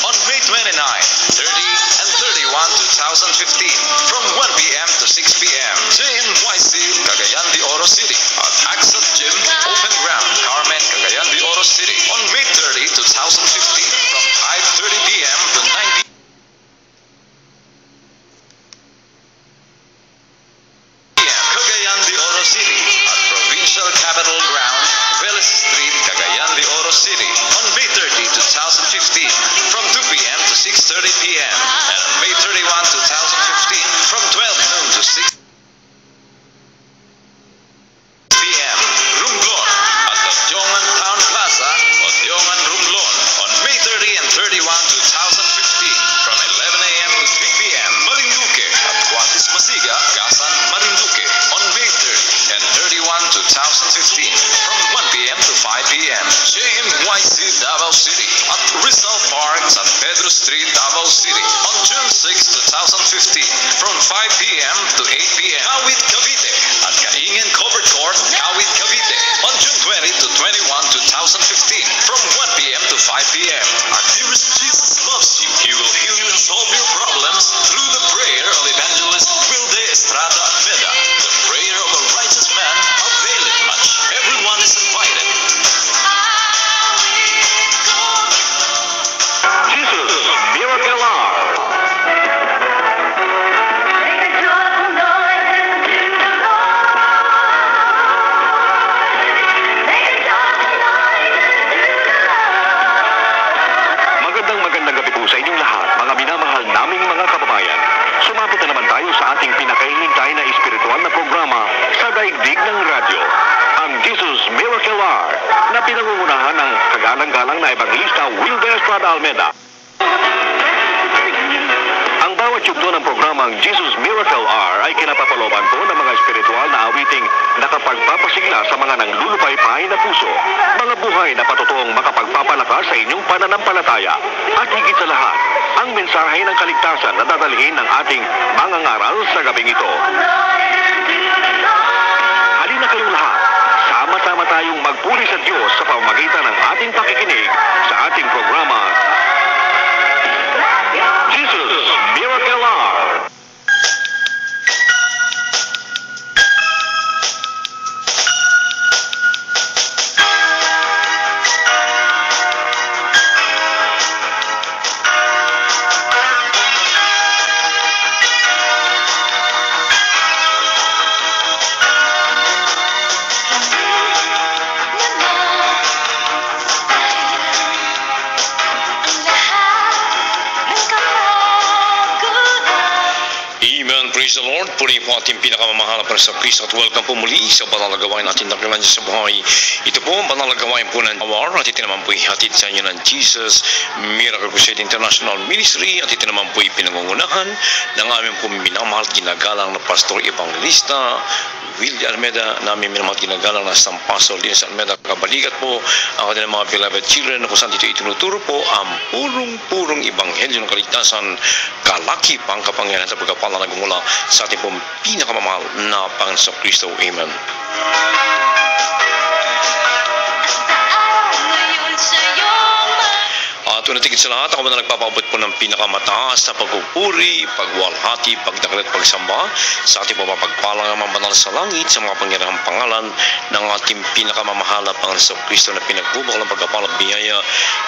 on May 29, 30, and 31, 2015 from 1 p.m. to 6 p.m. JNYC, Cagayan de Oro City at Axat Gym, Open Ground, Carmen, Cagayan de Oro City on May 30, 2015 from 5:30 p.m. to 9 p.m. Cagayan de Oro City at Provincial Capital Ground, Vélez Street, Cagayan de Oro City on May 30, 2015 from 2 p.m. to 6:30 p.m. and on May 31, 2015 from 12 noon to 6 p.m. Romblon at the Diongan Town Plaza o Diongan Romblon on May 30 and 31, 2015 from 11 a.m. to 3 p.m. Marinduque at Cuatis Masiga, Gasan, Marinduque on May 30 and 31, 2015 from 1 p.m. to 5 p.m. JNYC Davao City at Rizal Park, San Pedro Street, Davao City on June 6, 2015 from 5 p.m. to 8 p.m. Kawit Cavite at Kaingen Covered Court, Kawit Cavite on June 20 to 21, 2015 from 1 p.m. to 5 p.m. Our dearest Jesus loves you. He will heal you and solve your problems through the prayer of Evangelist Wilde Estrada Almeda. The prayer of a righteous man availeth much. Everyone is invited. Jesus, Miracle Hour. Magandang gabi po sa inyong lahat, mga minamahal naming mga kababayan. Sumabot na naman tayo sa ating pinakahihintay na espiritual na programa sa daigdig ng radyo, ang Jesus Miracle Hour, na pinangungunahan ng kagalang-galang na Evangelista Wilde Estrada Almeda. Ang bawat yugto ng programang Jesus Miracle Hour ay kinapapaloban po ng mga espiritual na awiting nakapagpapasigla sa mga nanglulupaypay na puso, mga buhay na patotoong makapagpapalakas sa inyong pananampalataya, at higit sa lahat, ang mensahe ng kaligtasan na dadalhin ng ating mga ngaral sa gabing ito. Halina kayong lahat, sama-sama tayong magpuri sa Diyos sa pamamagitan ng ating pakikinig sa ating programa, Jesus Miracle Hour. Praise the Lord. Puri po ating pinakamamahal para sa Kristo at welcome po muli sa banal na gawain natin na kailangan sa buhay. Ito po ang banal na gawain po ng Hour at ito naman po ihatid sa inyo ng Jesus Miracle Crusade International Ministry at ito naman po pinangungunahan ng aming po minamahal ginagalang na Pastor Evangelista Wilde Almeda, namin minamahal ginagalang na San Pastor Linus Almeda. Kabalikat po ang kanilang mga beloved children na kung saan dito itinuturo po ang purong ebanghelyo ng kaligtasan, kalaki pangkapangyarihan sa pagkapala na gumula sa ating pong pinakamamahal na Panginoong Kristo. Amen. At unatigit sa lahat, ako na nagpapaabot po ng pinakamataas na pagpupuri, pagwalhati, pagdakil at pagsamba sa ating pagpapalang ang banal sa langit sa mga pangyarihang pangalan ng ating pinakamamahala Panginoong Kristo na pinagbubukal ng pagkapalang biyaya.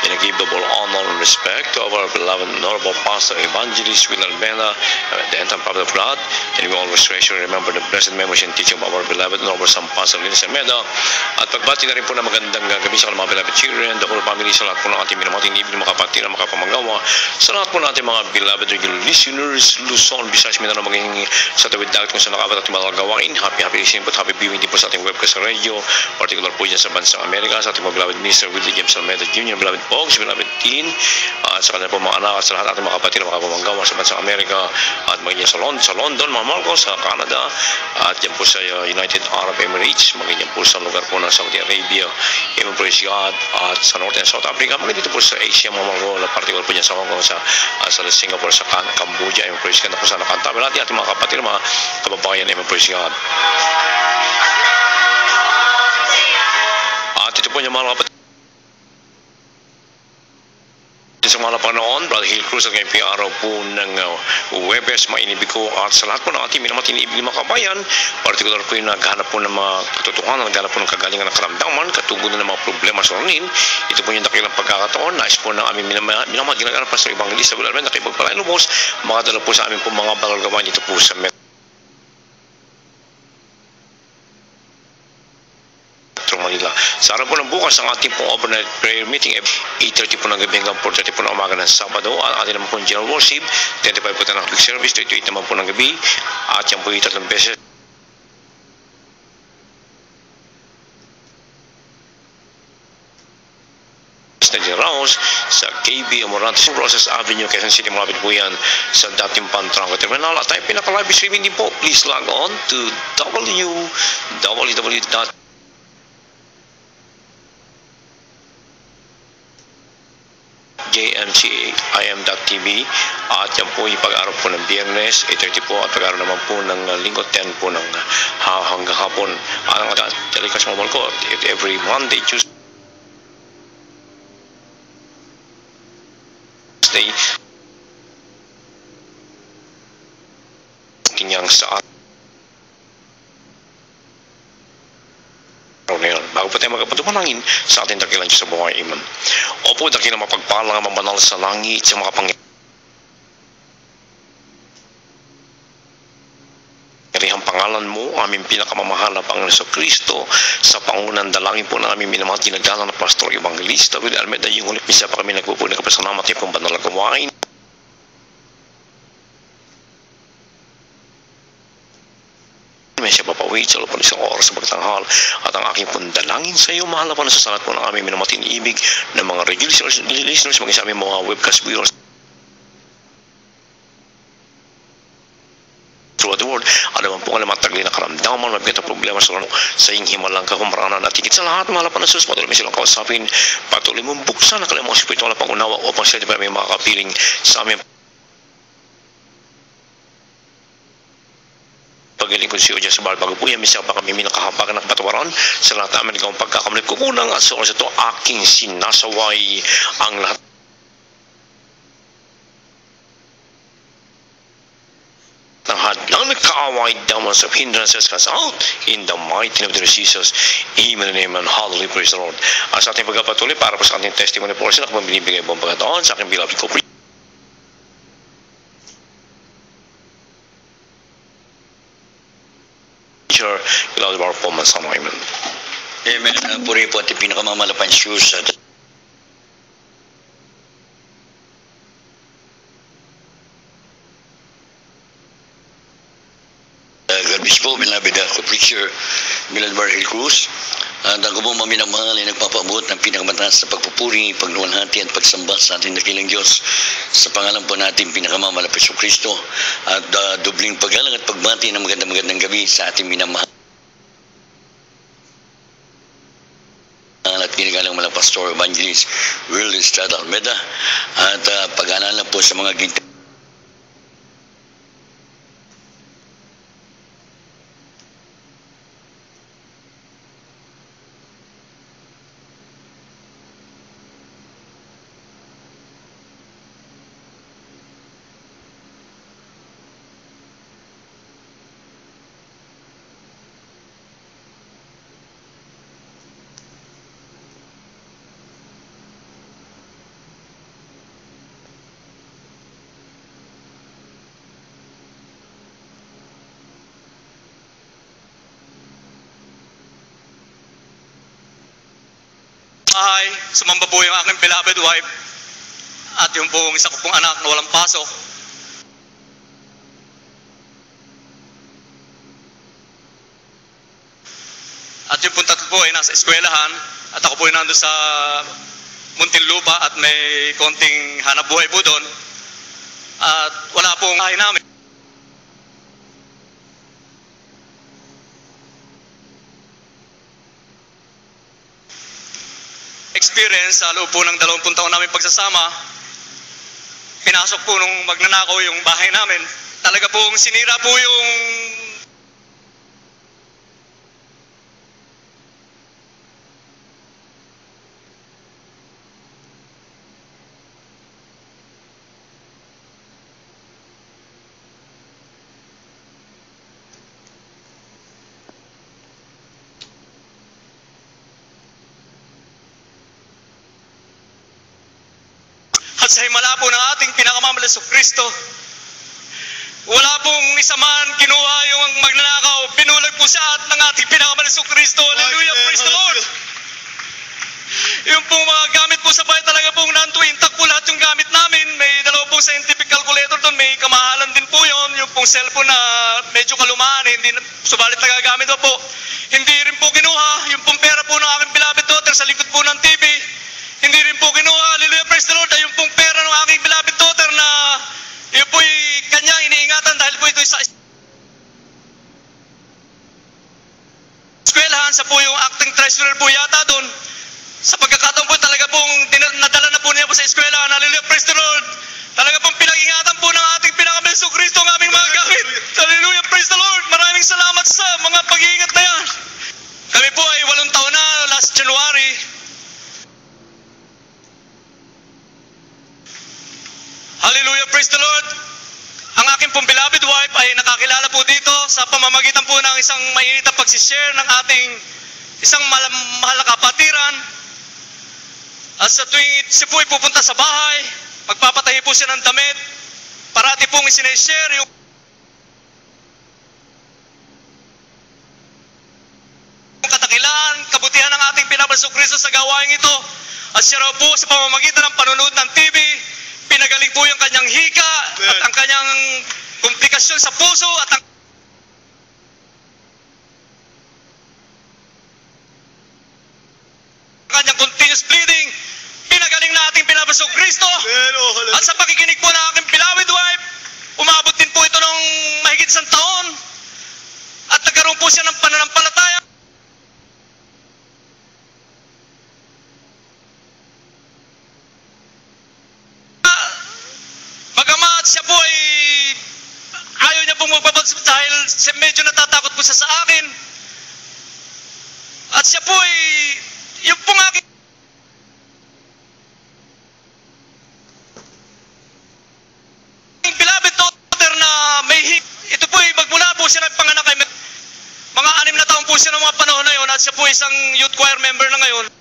And I give double honor and respect to our beloved Honorable Pastor Evangelist Wilde Almeda, the entire prophet of God. And we always treasure and remember the blessed memories and teaching of our beloved Honorable San Pastor Linus Almeda. At pagbati na rin po na magandang gabi sa mga beloved children, the whole family, sa lahat po ng ating minamating ibig mga kapatid na makapamanggawa, sa lahat po natin mga beloved regular listeners, Luzon, Visayas, Mindanao, maging sa tawid dagat kung saan nakabat ating mga gawain. Happy listening po at happy viewing din po sa ating webcast sa radio, particular po dyan sa bansang Amerika, sa ating mga beloved Mr. Willie James Almeda Jr., beloved Pogs, beloved Teen, at sa kanila po mga anak at sa lahat ating mga kapatid na makapamanggawa sa bansang Amerika, at maging sa London, mga Marcos, sa Canada, at dyan po sa United Arab Emirates, maging dyan po sa lugar po ng Saudi Arabia, Amen, praise God, at sa North and South Africa, maging dito po sa Asia, mga particular po dyan sa Hong Kong, sa Singapore, sa Cambodia, Amen, praise God, na po sa nakantabi natin ating mga kapatid, mga kababayan, Amen, praise God. At ito po niya mga kapatid, Sa mga napanoon, Brother Hill Cruz at ngayong araw po ng Webes, mainibig ko at sa lahat po ng ating minamatinibig na mga kabayan, partikular po yung naghanap po ng mga katotohanan, naghanap po ng kagalingan ng karamdaman, katugunan ng mga problema sa ranin. Ito po yung dakilang pagkakataon, nais po ng aming minamahal ginagawa pa sa Evangelista Gularmen, nakipagpalain lubos, makadala po sa amin po mga bangal gawain dito po sa Manila. Sa araw po ng bukas, ang ating pong overnight prayer meeting, 8:30 po ng gabi hanggang 4:30 po ng umaga ng Sabado. At atin naman po yung general worship, 25 po ng public service, 28 naman po ng gabi. At yan po yung 3 beses na rounds sa KB Amorantes Rosas Avenue, Quezon City. Malapit po yan sa dating Pantranco Terminal. At tayo pinaka-live streaming din po. Please log on to jmcim.tv at yan po yung pag-araw po ng Biyernes 8:30 po at pag-araw naman po ng Linggo 10 po ng hanggang hapon. Ang Telekas Mobile ko every Monday, Tuesday, kinyang sa ngayon. Bago po tayo magpapanalangin sa ating dakilang Diyos sa buhay, Amen. Opo, dakilang mapagpalang ang mabanal sa langit sa mga pangyarihang pangalan mo, aming pinakamamahal na Panginoon sa Kristo, sa pangunang dalangin po na aming minamahal tinagdalan na Pastor Evangelista Willie Almeida, yung ulit misa pa kami nagpupuli na kapasalamat yung pong banal na gawain. May siya papawid sa loob ng isang oras sa pagtanghal at ang aking pundalangin sa iyo, mahal na po sa salat po ng aming minamatinibig ng mga regular listeners, maging sa aming mga webcast viewers throughout the world. Ano man po ang matagli na karamdaman, mabigat na problema sa iyong himalang kahumaranan at higit sa lahat, mahal pa ng Sus, patuloy mo silang kausapin, patuloy mong buksan ang kanilang mga spiritual na pangunawa upang sila di ba may makakapiling sa aming paglingkod si Oja sa bawat bago po yan, misa pa kami minakahabagan ng patawaran sa lahat namin ikaw ang pagkakamlit kukunang at sa oras ito aking sinasaway ang lahat ng hadlang nagkaaway damals of hindrances cast out in the mighty name of Jesus. Amen and amen. Hallelujah. Praise the Lord. Sa ating pagkapatuloy para po sa ating testimony portion ako binibigay po ang pagkataon sa aking beloved ko Beloved our Paul Mansano. Amen. Amen. Puri po at pinakamamalapan Diyos at God bless po, beloved ako preacher Milad Hill Cruz. At ako po maminamahal ay nagpapaabot ng pinakamataas na pagpupuri, pagluwalhati at pagsamba sa ating dakilang Diyos sa pangalan po natin pinakamamalapit sa Kristo at dubling paggalang at pagbati ng magandang gabi sa ating minamahal at ginagalang malang Pastor Evangelist Willie Almeida at pag-aalala po sa mga ginto bahay, sumamba po yung aking beloved wife at yung pong isa ko pong anak na walang pasok. At yung pong tatlo po ay nasa eskwelahan at ako po ay nandun sa Muntinlupa at may konting hanap buhay po doon at wala pong bahay namin. Experience sa loob po ng 20 taon namin pagsasama, pinasok po nung magnanakaw yung bahay namin. Talaga pong sinira po yung sa himala po ng ating pinakamamahal na Kristo. Wala pong isa man kinuha yung magnanakaw, binulag po siya at ng ating pinakamamahal na Kristo. Hallelujah, praise the Lord. Yung pong mga gamit po sa bahay talaga pong nanto intact po lahat yung gamit namin. May dalawa pong scientific calculator doon, may kamahalan din po yon. Yung pong cellphone na medyo kalumaan, hindi na, subalit nagagamit pa po. Hindi rin po kinuha yung pong pera po ng aking beloved daughter sa likod po ng TV. Hindi rin po kinuha, hallelujah, praise the Lord, yung pong pera ng aking beloved daughter na yun po'y kanyang iniingatan dahil po ito sa eskwelahan. Sa po yung acting treasurer po yata doon. Sa pagkakataon po talaga pong nadala na po niya po sa eskwelahan. Hallelujah, praise the Lord. Talaga pong pinag-ingatan po ng ating pinakamahal na Kristo ang aming mga gamit. Hallelujah, praise the Lord. Maraming salamat sa mga pag-iingat na yan. Kami po ay 8 taon na last January. Hallelujah, praise the Lord. Ang aking pong beloved wife ay nakakilala po dito sa pamamagitan po ng isang mainit na pagsishare ng ating isang mahal na kapatiran. At sa tuwing siya po ay pupunta sa bahay, magpapatahi po siya ng damit, parati pong isineshare yung katakilaan, kabutihan ng ating pinakamahal na Kristo sa gawain ito. At siya raw po sa pamamagitan ng panonood ng TV, pinagaling po yung kanyang hika at ang kanyang komplikasyon sa puso at ang kanyang continuous bleeding. Pinagaling na ating pinakamahal na Kristo. At sa pakikinig po ng aking beloved wife, umabot din po ito ng mahigit 1 taon at nagkaroon po siya ng pananampalataya. Bagamat siya po ay ayaw niya pong magpapagsabi dahil medyo natatakot po siya sa akin. At siya po ay yung pong aking beloved daughter na may ito po ay magmula po siya ng panganak ay mga 6 na taon po siya ng mga panahon na yun at siya po isang youth choir member na ngayon.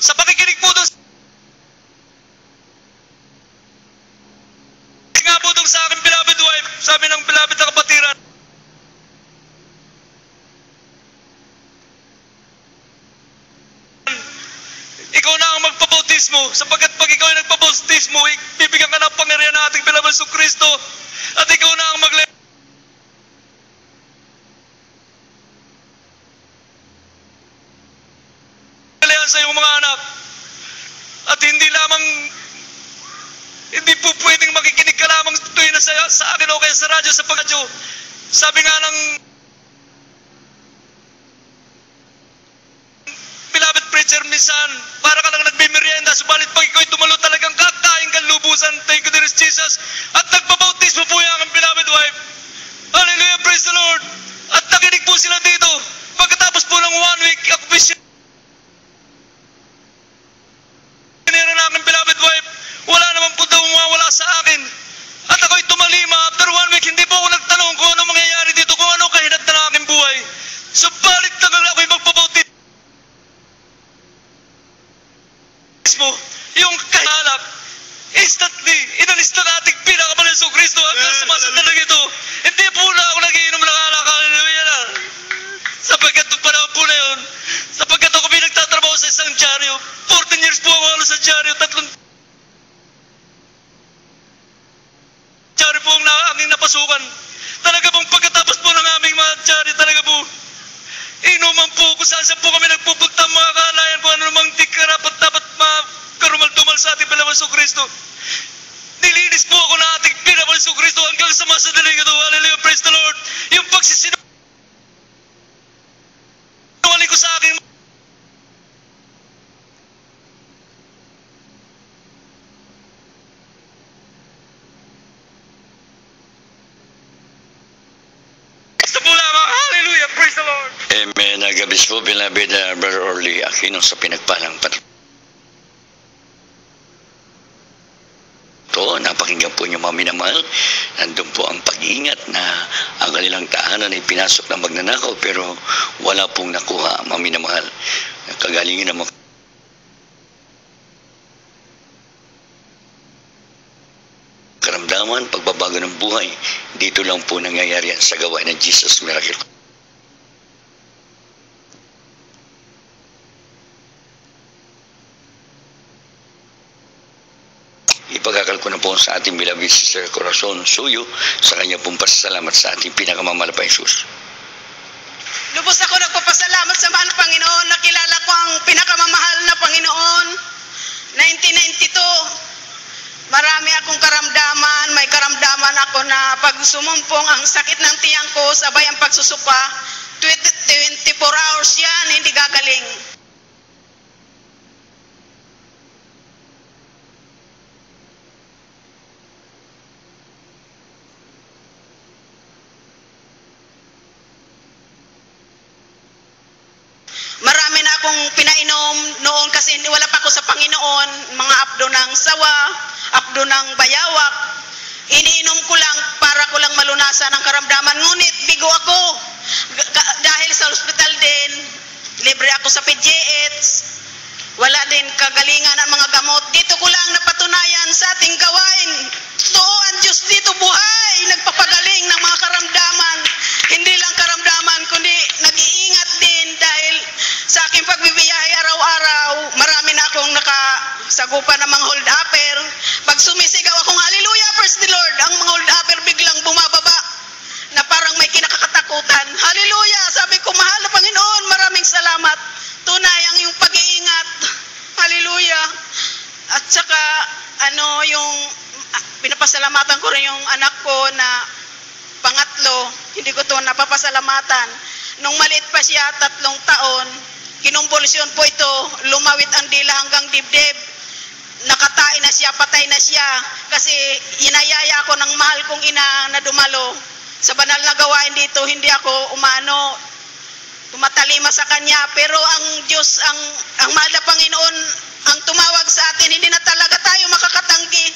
Sa pakikinig po doon nga po doon sa aking beloved wife, sabi ng beloved na kapatiran, ikaw na ang magpabautismo sapagkat pag ikaw ay nagpabautismo, bibigyan ka ng pangyarihan ng ating beloved na Kristo at ikaw na ang sa iyong mga anak. At hindi po pwedeng makikinig ka lamang tuloy na sa akin o kaya sa radyo, sa pagradyo. Sabi nga ng beloved preacher minsan, para ka lang nagmimerienda, subalit pag ikaw ay tumalo talagang kakain kang lubusan, thank you dear Jesus. At nagpabautismo po yung aking beloved wife. Hallelujah, praise the Lord. At nakinig po sila dito. Pagkatapos po ng 1 week, ako po siya ng aking beloved wife, wala naman po daw mawawala sa akin. At ako'y tumalima. After 1 week, hindi po ako nagtanong kung ano mangyayari dito, kung ano kahinat na ng aking buhay. Subalit na ako'y magpabautismo. Yung kahalak, instantly, inalis na ating pinakamahal na Kristo hanggang sa masandalang ito. Hindi po na ako nagiinom ng alak. Hallelujah na. Sapagkat nung panahon po na yun, sapagkat ako pinagtatrabaho sa isang dyaryo, 14 years po ako sa dyaryo, 3 dyaryo po ang aming napasukan. Talaga pong pagkatapos po ng aming mga dyaryo, talaga po, inuman po kung saan po kami nagpupunta mga kaalayan kung ano namang di karapat dapat karumal-dumal sa ating pinakamahal na Kristo. Nilinis po ako na ating pinakamahal na Kristo hanggang sa masandaling ito. Hallelujah, praise the Lord. Yung pagsisinungaling ko sa akin gusto po lamang. Hallelujah, praise the Lord. Amen. Agabis po, beloved Brother Orly Aquino sa pinagpalang ito, pakinggan po niyo mga minamahal. Nandun po ang pag-iingat na ang kanilang tahanan ay pinasok ng magnanakaw pero wala pong nakuha mga minamahal. Kagalingin naman karamdaman, pagbabago ng buhay, dito lang po nangyayari yan sa gawain ng Jesus Miracle. Ipagkakal ko na po sa ating beloved Sister Corazon Suyo sa kanya pong pasasalamat sa ating pinakamamahal pa Jesus. Lubos ako nagpapasalamat sa mahal na Panginoon. Nakilala ko ang pinakamamahal na Panginoon. 1992. Marami akong karamdaman, may karamdaman ako na pag sumumpong ang sakit ng tiyang ko, sabay ang pagsusuka, 24 hours yan, hindi gagaling. Marami na akong pinainom noon kasi wala pa ako sa Panginoon, mga apdo ng sawa, apdo ng bayawak. Iniinom ko lang para ko lang malunasan ang karamdaman. Ngunit bigo ako dahil sa ospital din, libre ako sa PGH. Wala din kagalingan ang mga gamot. Dito ko lang napatunayan sa ating gawain. Totoo ang Diyos dito buhay, nagpapagaling ng mga karamdaman. Hindi lang karamdaman, kundi nag-iingat din dahil sa aking pagbibiyahe araw-araw, marami na akong nakasagupan ng mga hold-upper. Pag sumisigaw akong hallelujah, praise the Lord, ang mga hold-upper biglang bumababa na parang may kinakatakutan. Hallelujah, sabi ko, mahal na Panginoon, maraming salamat. Tunay ang iyong pag-iingat. Hallelujah. At saka, yung pinapasalamatan ko rin yung anak ko na pangatlo, hindi ko to napapasalamatan. Nung maliit pa siya, 3 taon, kinumbulsyon po ito, lumawit ang dila hanggang dibdib. Nakatain na siya, patay na siya. Kasi inayaya ako ng mahal kong ina na dumalo. Sa banal na gawain dito, hindi ako tumatalima sa kanya. Pero ang Diyos, ang mahal na Panginoon, ang tumawag sa atin, hindi na talaga tayo makakatanggi.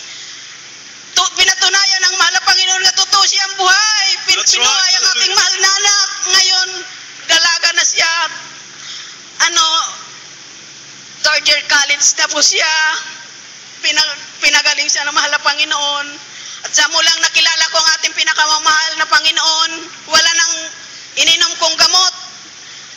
Pinatunayan ng mahal na Panginoon na totoo siyang buhay. Pinuhay ang aking mahal na anak. Ngayon, dalaga na siya. Third year college na po siya. Pinagaling siya ng mahal na Panginoon. At sa mulang nakilala ko ang ating pinakamamahal na Panginoon, wala nang ininom kong gamot.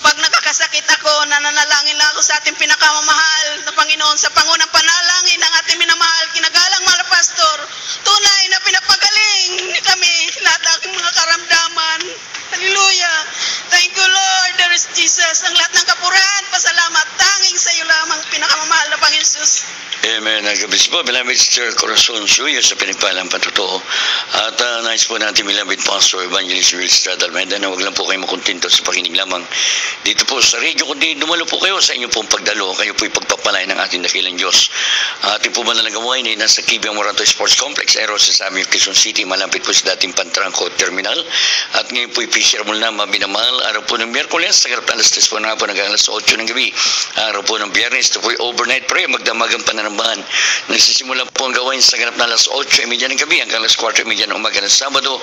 Pag nakakasakit ako, nananalangin lang ako sa ating pinakamamahal na Panginoon sa pangunang panalangin ng ating minamahal, kinagalang mahal na pastor. Tunay na pinapagaling kami lahat ng aking mga karamdaman. Hallelujah. Thank you, Lord. There is Jesus. Ang lahat ng kapurihan, pasalamat, tanging sa iyo lamang, pinakamamahal na Panginoon Jesus. Amen. Nagabis po, beloved Sister Corazon Suyo sa pinagpalang patotoo. At nais po natin, beloved Pastor Evangelist Will Estrada Almeida, na wag lang po kayo makontento sa pakinig lamang dito po sa radio, kundi dumalo po kayo sa inyo pong pagdalo. Kayo po ipagpapalay ng ating dakilang Diyos. Ating po manalang gawain ay nasa Kibiang Moranto Sports Complex, Eros sa Samir, Quezon City, malapit po sa dating Pantranco Terminal. At ngayon po ipishare mo na mabinamahal, araw po ng Miyerkules, sa garap na alas 3 po na po, hanggang alas 8 ng gabi. Araw po ng Biyernes, ito po overnight prayer, magdamagang pananambahan. Nagsisimula po ang gawain sa ganap na alas 8:30 ng gabi hanggang alas 4:30 ng umaga ng Sabado.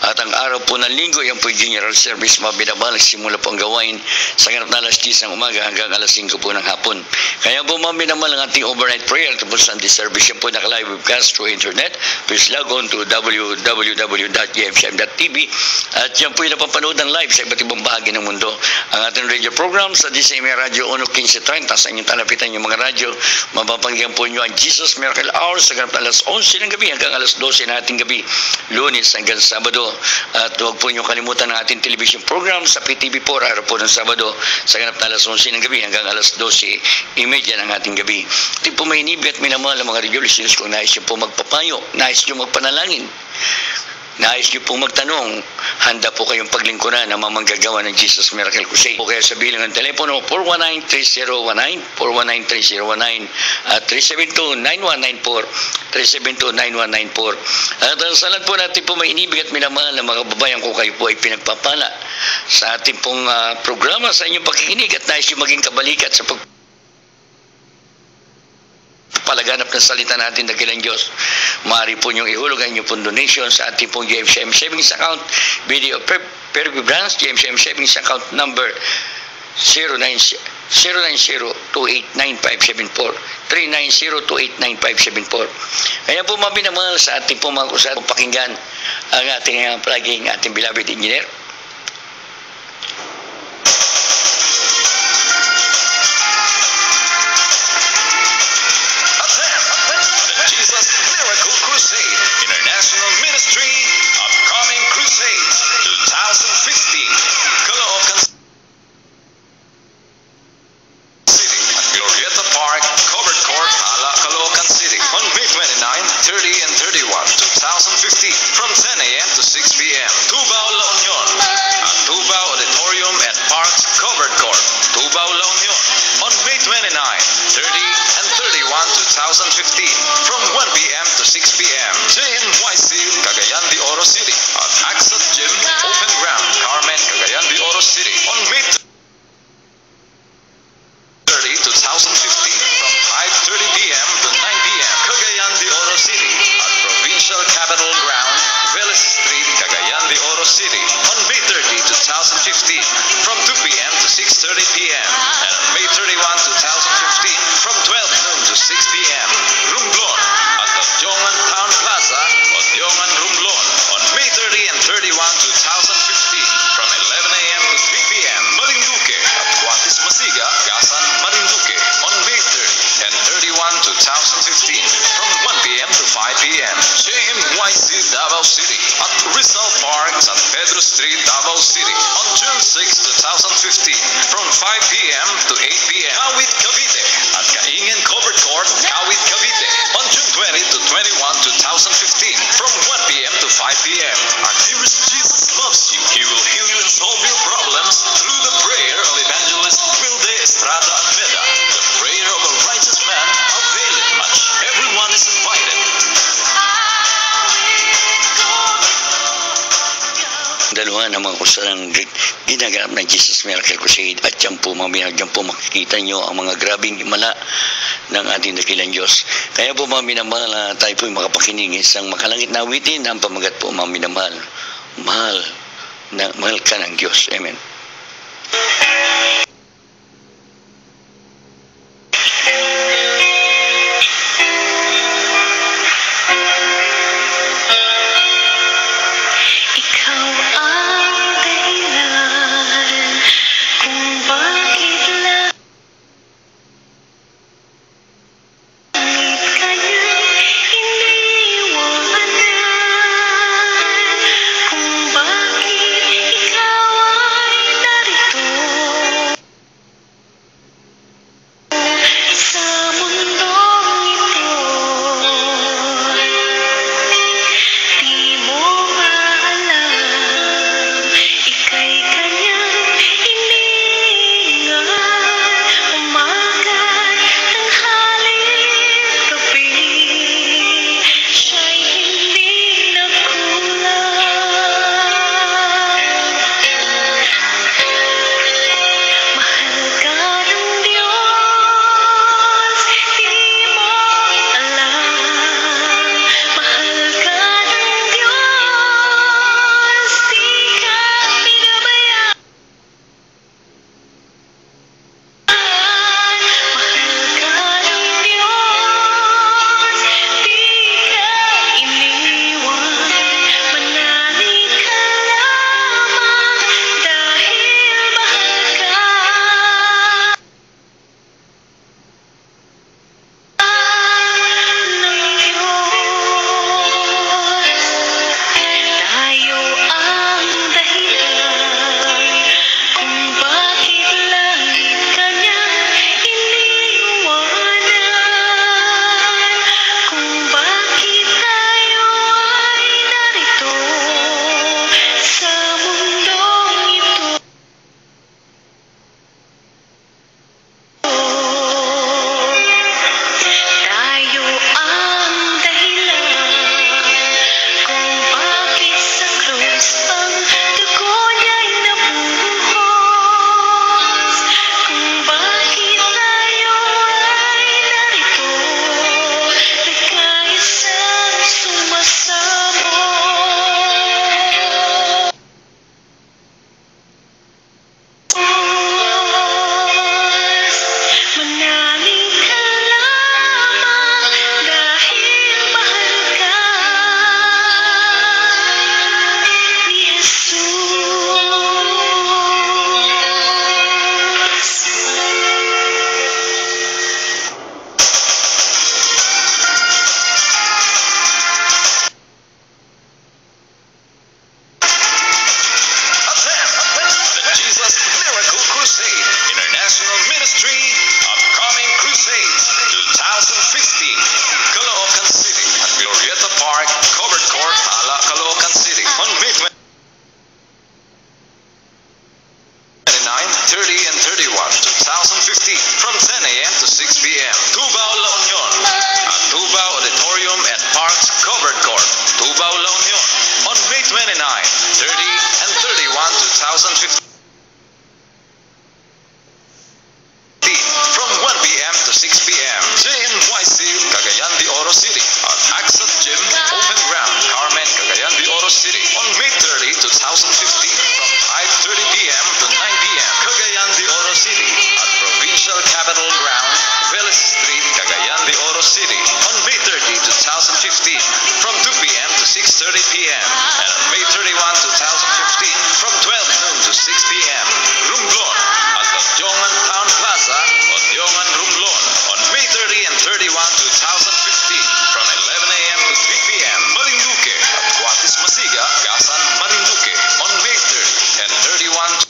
At ang araw po ng Linggo, yan po yung General Service mabinamahal. Nagsimula po ang gawain sa ganap na alas 10 ng umaga hanggang alas 5 po ng hapon. Kaya po mabinamahal ang ating overnight prayer. Ito po Sunday service, yan po naka-live webcast through internet. Please log on to www.gfcm.tv at yan po yung napapanood ng live sa iba't ibang bahagi ng mundo. Ang ating radio program sa DCM Radio 1530 sa inyong talapitan yung mga radyo, mapapanggihan po nyo ang Jesus Miracle Hour sa ganap na alas 11 ng gabi hanggang alas 12 ng ating gabi, Lunes hanggang Sabado. At huwag po nyo kalimutan ang ating television program sa PTV4 araw po ng Sabado sa ganap na alas 11 ng gabi hanggang alas 12:30 ng ating gabi. Ito po may inibig at minamahal ang mga radio listeners kung nais nyo po magpapayo, nais nyo magpanalangin, nais nyo pong magtanong, handa po kayong paglingkuran ng mamanggagawa ng Jesus Miracle Crusade. O kaya sa bilang ng telepono 419-3019, 419-3019 at 372-9194, 372-9194. At sa lahat po natin po may inibig at minamahal ng mga babayan ko, kayo po ay pinagpapala sa ating pong programa, sa inyong pakikinig at nais nyo maging kabalikat sa palaganap ng salita natin dakilang Diyos. Maaari po niyong ihulog ang inyong pong donation sa ating pong GMCM Savings Account, Video Perby Branch, GMCM Savings Account number 090289574 390289574. Kaya po mga minamahal sa ating po mga kusat, pakinggan ang ating palaging ating beloved engineer. The Jesus Miracle Crusade International Ministry Upcoming Crusades 2015 Caloocan City at Glorieta Park, Covered Court, Caloocan City on May 29, 30 and 31, 2015 from 10 a.m. to 6 p.m. Tubao, La Union at Tubao Auditorium at Parks, Covered Court, Tubao, La Union on May 29, 30 and 31, 2015 from 1 p.m. to 6 p.m. JNYC, Cagayan de Oro City at Axat Gym, Open Ground, Carmen, Cagayan de Oro City on May 30, 2015 from 5:30 p.m. to 9 p.m. Cagayan de Oro City at Provincial Capital Ground, Vélez Street, Cagayan de Oro City on May 30, 2015 from 2 p.m. to 6:30 p.m. and on May 31, 2015 from 12 noon to 6 p.m. Romblon at the Diongan Town Plaza o Diongan Romblon on May 30 and 31, 2015 from 11 a.m. to 3 p.m. Marinduque at Cuatis Masiga, Gasan, Marinduque on May 30 and 31, 2015 from 1 p.m. to 5 p.m. JMYC Davao City at Rizal Park, San Pedro Street, Davao City on June 6, 2015 from 5 p.m. to 8 p.m. Kawit, Cavite at Kaingen Covered Court, Kawit, Cavite on June 20 to 21, 2015 from 1 p.m. to 5 p.m. Our dearest Jesus loves you. He will heal you and solve your problems through the prayer of Evangelist Wilde Estrada Almeda. The prayer of a righteous man availeth much. Everyone is invited. Dalawa ng mga kusalang ginaganap ng Jesus Miracle Crusade at dyan po mga dyan po makikita nyo ang mga grabing himala ng ating dakilang Diyos. Kaya po mga minamahal na tayo po makapakinig isang makalangit na awitin ang pamagat po mga minamahal. Mahal ka ng Diyos. Amen. Kung bakit ikaw ay narito 2015 from 10 a.m. to 6 p.m. Tubao, La Union. At Tubao Auditorium and Parks Covered Court, Tubao, La Union. On May 29, 30, and 31, 2015. From 1 p.m. to 6 p.m. JMYC, Cagayan de Oro City. At Axat Gym, Open Ground, Carmen, Cagayan de Oro City. On May 30, 2015. From 5:30 p.m. to 9 p.m. Cagayan de Oro City. At Provincial Capitol Ground, Vélez Street, Cagayan de Oro City. On May 30, 2015. From 2 p.m. to 6:30 p.m. And on May 31, 2015. From 12 noon to 6 p.m. Romblon at Lotjongan Town Plaza, Lotjongan Romblon. On May 30 and 31, 2015. From 11 a.m. to 3 p.m. Marinduque at Cuatis Masiga, Gasan, Marinduque. On May 30 and 31,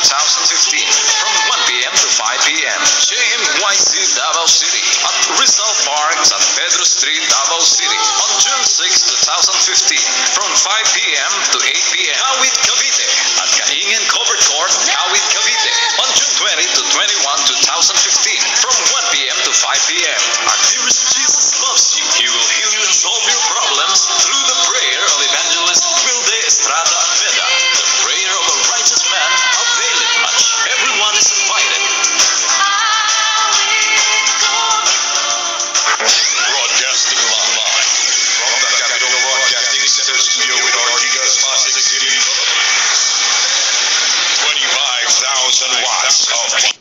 2015, from 1 p.m. to 5 p.m. JMYC Davao City at Rizal Park, San Pedro Street, Davao City. On June 6, 2015, from 5 p.m. to 8 p.m. Kawit, Cavite at Kaingen Covered Court, Kawit, Cavite. On June 20 to 21, 2015, from 1 p.m. to 5 p.m. Our dearest Jesus loves you. He will heal you and solve your problems through the prayer of Evangelist Wilde Estrada Almeda. The prayer of a righteous man availeth much. Everyone is invited. Broadcasting live from the Capital Broadcasting Center studio with Ortigas Pasig City, 25,000 watts of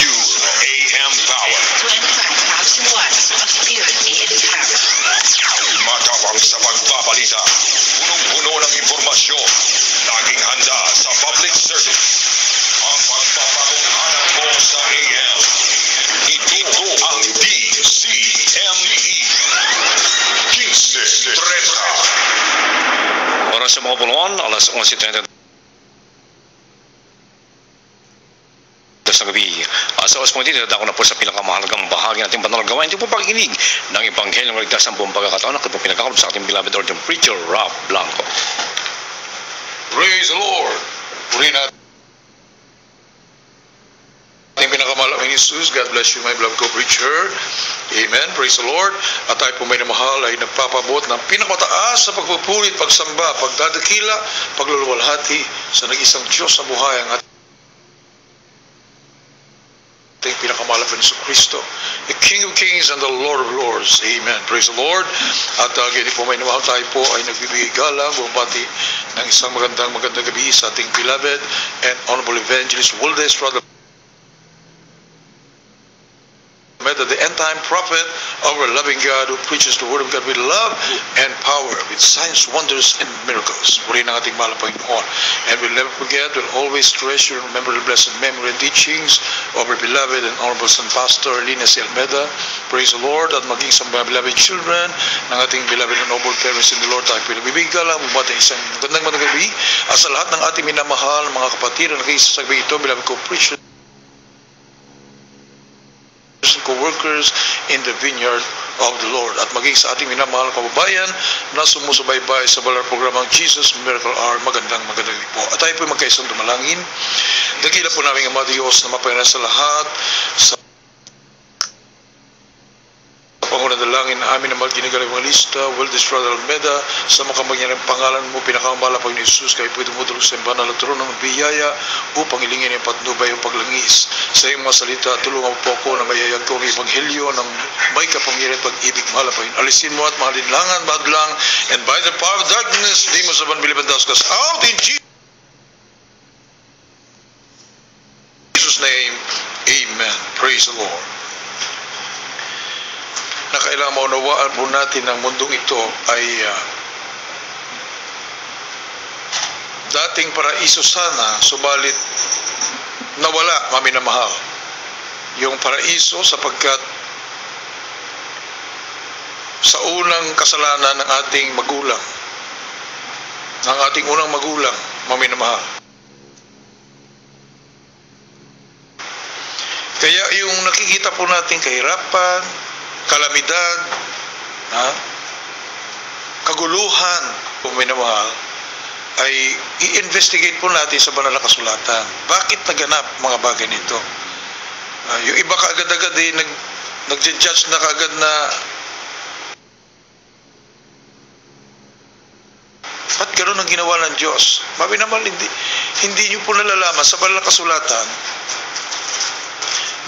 pure AM power. 25,000 watts of pure AM power. Matapang sa pagpapalita, punong-puno ng impormasyon, laging handa sa public service. Ang pagpapatunghanan mo sa AM. Ito ang DCME. 15:30. Oras sa mga puluhan, alas 11:30 sa gabi. Sa oras po dito, ako na po sa pinakamahalagang bahagi ng ating banal gawain. Ito po pakikinig ng Ebanghelyo ng Ligtas ng buong pagkakataon. Ako po pinagkakalap sa ating beloved ordained preacher, Rob Blanco. Praise the Lord. Purihin natin ating pinakamalang Jesus. God bless you, my beloved co-preacher. Amen. Praise the Lord. At tayo po may namahal ay nagpapabot ng pinakamataas sa pagpupuri, pagsamba, pagdadakila, pagluluwalhati sa nag-isang Diyos sa buhay ang ating pinakamalap na Yesu Kristo, the King of Kings and the Lord of Lords. Amen. Praise the Lord. At ganito po may namahal, tayo po ay nagbibigay galang bumati ng isang magandang gabi sa ating beloved and honorable evangelist Wilde Estrada, the end-time prophet of our loving God who preaches the word of God with love and power, with signs, wonders, and miracles. Purihin ang ating mahal na Panginoon. And we'll never forget, we'll always treasure and remember the blessed memory and teachings of our beloved and honorable son Pastor Lina C. Almeda. Praise the Lord. At maging sa mga beloved children ng ating beloved and noble parents in the Lord, tayo pinagbibigay lang, bumati isang magandang gabi at sa lahat ng ating minamahal, mga kapatid na nag-iisa sa gabi ito, beloved co-preachers, co-workers in the vineyard of the Lord, at maging sa ating minamahal na kababayan na sumusubaybay sa balar programang Jesus Miracle Hour. Magandang gabi po. At tayo po magkaisang dumalangin. Dakila po namin ang mga Diyos na mapayanan sa lahat, sa pangunan dalangin na amin na magginagaling mga lista, Wilde Estrada Almeda, sa makamagyan ng pangalan mo, pinakamala Panginoon Jesus, kayo po tumutulong sa banal na trono ng biyaya upang ilingin ang patnubay o paglangis. Sa iyong mga salita, tulungan po ako na mayayag ko ang ebanghelyo ng may kapangyarihan at pag-ibig, mahal na Panginoon. Alisin mo at mga linlangan, badlang, and by the power of darkness, demons of unbelief and cast out in Jesus' name. Amen. Praise the Lord. Na kailangan maunawaan po natin ng mundong ito ay dating paraiso sana, subalit nawala, maminamahal, yung paraiso sapagkat sa unang kasalanan ng ating magulang, ng ating unang magulang, maminamahal. Kaya yung nakikita po natin kahirapan, kalamidad, kaguluhan, kung minamahal, ay i-investigate po natin sa banal na kasulatan. Bakit naganap mga bagay nito? Yung iba kaagad-agad nag-judge na kaagad na ba't gano'n ang ginawa ng Diyos? Mabi naman, hindi nyo po nalalaman sa banal na kasulatan,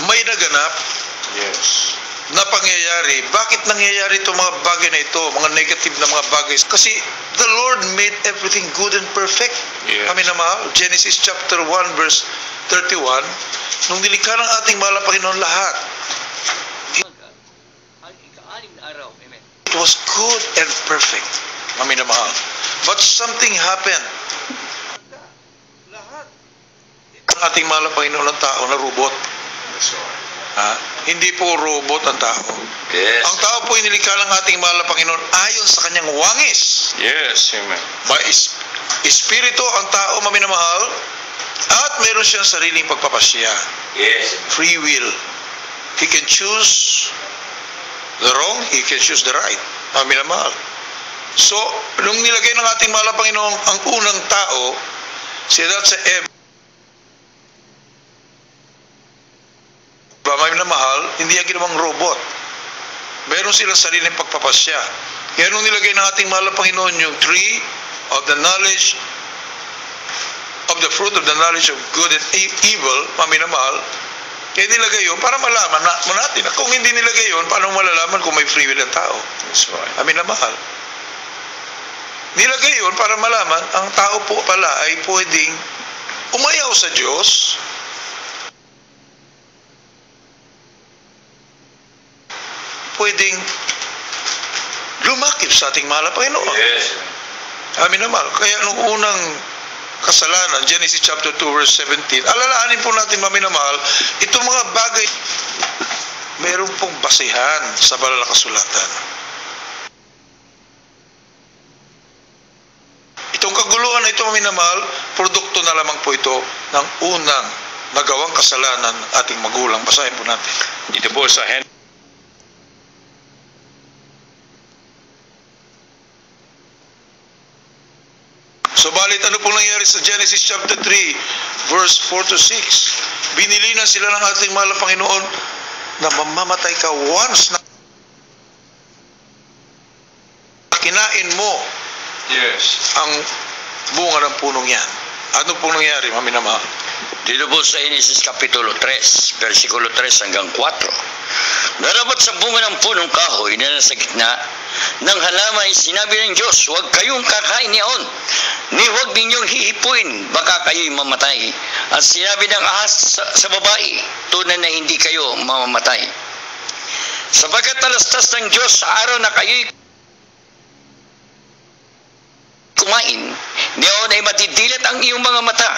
may naganap na pangyayari. Bakit nangyayari itong mga bagay na ito, mga negative na mga bagay? Kasi the Lord made everything good and perfect. Kami na mahal, Genesis chapter 1 verse 31, nung nilikha ng ating mahal na Panginoon lahat, it was good and perfect. Kami na mahal. But something happened. Lahat ang ating mahal na Panginoon ng tao na robot. Hindi po robot ang tao. Yes. Ang tao po inilikha ng ating mahal na Panginoon ayon sa kanyang wangis. Yes, amen. May espiritu ang tao, maminamahal, at meron siyang sariling pagpapasya. Yes. Free will. He can choose the wrong, he can choose the right. Maminamahal. So, nung nilagay ng ating mahal na Panginoon ang unang tao, si Adan sa Eva, maminamahal, hindi yan ginawang robot. Meron silang sariling pagpapasya. Kaya nung nilagay ng ating mahal na Panginoon yung tree of the knowledge of the fruit of the knowledge of good and evil, maminamahal, kaya nilagay yun para malaman natin. Kung hindi nilagay yun, paano malalaman kung may free will ang tao? That's right. Maminamahal. Nilagay yun para malaman ang tao po pala ay pwedeng umayaw sa Diyos, pwedeng lumakip sa ating mahal na Panginoon. Yes. Amin naman. Kaya nung unang kasalanan, Genesis chapter 2 verse 17, alalahanin po natin, maminamahal, itong mga bagay, meron pong basihan sa banal na kasulatan. Itong kaguluhan na ito, maminamahal, produkto na lamang po ito ng unang nagawang kasalanan ating magulang. Basahin po natin. Dito po sa Subalit ano pong nangyari sa Genesis chapter 3 verse 4 to 6? Binilinan sila ng ating mahal na Panginoon na mamamatay ka once na kinain mo ang bunga ng punong yan. Ano pong nangyari, maminamahal? Dito po sa Genesis Kapitulo 3, versikulo 3 hanggang 4. Narapat sa bunga ng punong kahoy na nasa gitna ng halaman, sinabi ng Diyos, huwag kayong kakain niyaon, ni huwag ninyong hihipuin, baka kayo'y mamatay. At sinabi ng ahas sa babae, tunay na hindi kayo mamamatay. Sapagkat talastas ng Diyos sa araw na kayo'y kumain, niyaon ay matidilat ang iyong mga mata,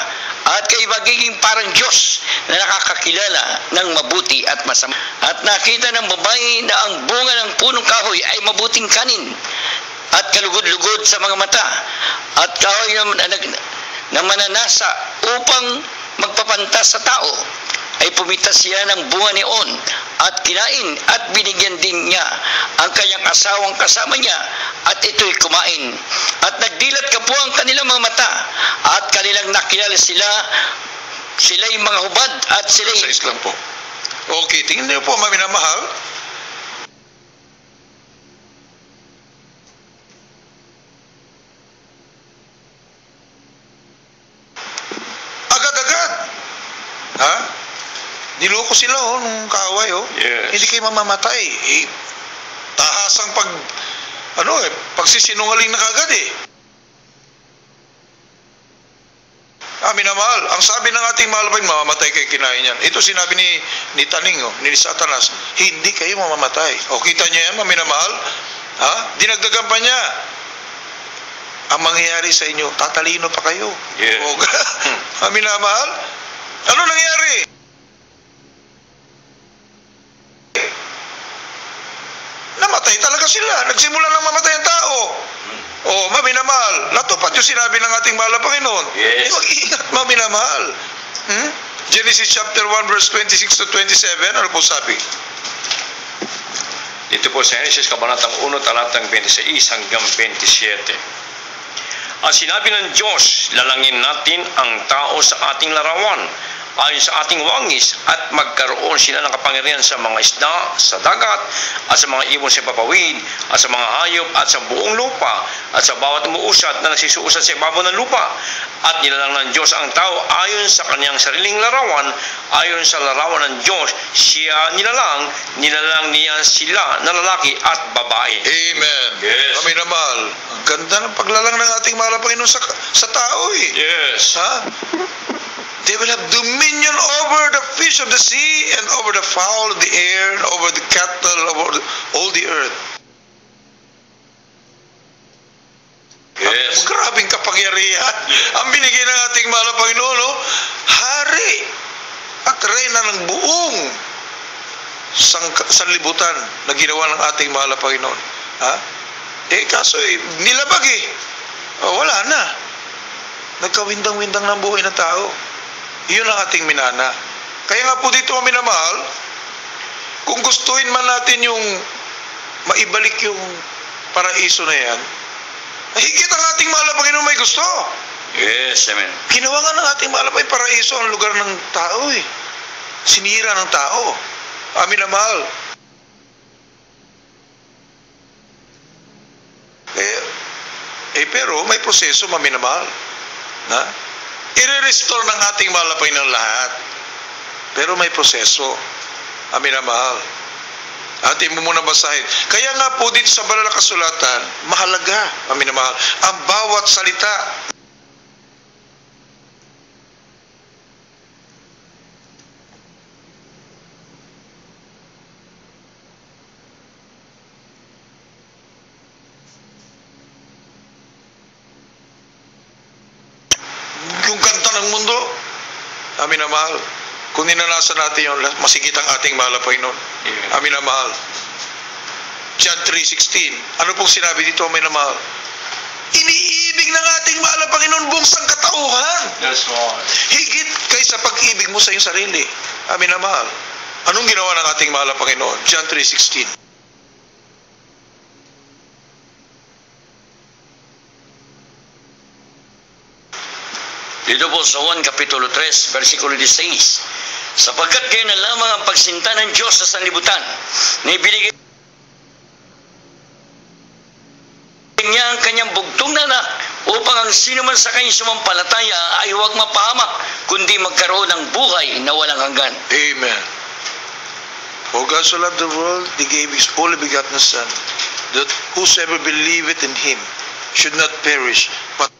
at kayo magiging parang Diyos na nakakakilala ng mabuti at masama. At nakita ng babae na ang bunga ng punong kahoy ay mabuting kanin at kalugod-lugod sa mga mata, at kahoy na mananasa upang magpapantas sa tao, ay pumitas siya ng bunga niyon at kinain, at binigyan din niya ang kanyang asawang kasama niya, at ito'y kumain. At nagdilat ka po ang kanilang mga mata, at kanilang nakilala sila'y mga hubad, at sila'y... Sa Islam po. Okay, tingnan niyo po, maminamahal. Agad-agad. Ha? Niloko sila nung kaaway Yes. Hindi kayo mamamatay. Tahasang pagsisinungaling na kagad Minamahal, ang sabi ng ating mahal pa, mamamatay kayo kinain yan. Ito sinabi ni Taning, ni Satanas, hindi kayo mamamatay. O kita niyo yan, minamahal? Dinagdagan pa niya. Ang mangyayari sa inyo, tatalino pa kayo. Yeah. Minamahal? Ano nangyari? Namatay talaga sila. Nagsimula nang mamatay ang tao. Maminamahal, natupad yung sinabi ng ating mahal na Panginoon. Yes. Mag-iingat, maminamahal. Genesis chapter 1 verse 26 to 27, ano po sabi? Ito po sa Genesis, Kabanatang 1, talatang 26 hanggang 27. At sinabi ng Diyos, lalangin natin ang tao sa ating larawan, ayon sa ating wangis, at magkaroon sila ng kapangyarihan sa mga isda, sa dagat, at sa mga ibon sa papawid, at sa mga hayop, at sa buong lupa, at sa bawat umuusat na nagsisuusat sa ibabaw ng lupa. At nilalang ng Diyos ang tao ayon sa kanyang sariling larawan, ayon sa larawan ng Diyos, siya nilalang niya sila na lalaki at babae. Amen. Yes. Kami na mahal. Ang ganda ng paglalang ng ating mahal na Panginoon sa tao eh. Yes. Ha? They will have dominion over the fish of the sea and over the fowl of the air and over the cattle, over all the earth. Yes. Grabing kapangyarihan. Ang binigay ng ating mahal na Panginoon, no? Hari at reyna ng buong sanlibutan na ginawa ng ating mahal na Panginoon. Ha? Kaso nilabag eh. Wala na. Nagkawindang-windang ng buhay ng tao. Iyon ang ating minana. Kaya nga po dito kami minamahal, kung gustuhin man natin yung maibalik yung paraiso na yan, higit ang ating mahal na Panginoon may gusto. Yes, amen. Ginawa nga ng ating mahal na paraiso ang lugar ng tao eh. Sinira ng tao. Amin na mahal. Pero may proseso maminamahal. Na? I-restore ng ating mahal na Panginoon lahat. Pero may proseso. Amin na mahal. Atin mo muna basahin. Kaya nga po dito sa banal na kasulatan, mahalaga, amin na mahal, ang bawat salita. Yung kanta ng mundo, amin na mahal, kung ninanasan natin yun, masigit ang ating mahal na Panginoon. Amin na mahal. John 3:16. Ano pong sinabi dito, amin na mahal? Iniibig ng ating mahal na Panginoon buong sangkatauhan. That's right. Higit kaysa pag-ibig mo sa iyong sarili. Amin na mahal. Anong ginawa ng ating mahal na Panginoon? John 3:16. Dito po sa Juan Kapitulo 3, versikulo 16. Sapagkat kayo na lamang ang pagsinta ng Diyos sa sanlibutan, na ibinigay niya ang kanyang bugtong na anak, upang ang sino man sa kanyang sumampalataya ay huwag mapahamak, kundi magkaroon ng buhay na walang hanggan. Amen. For God so loved the world, He gave His only begotten Son, that whosoever believeth in Him should not perish, but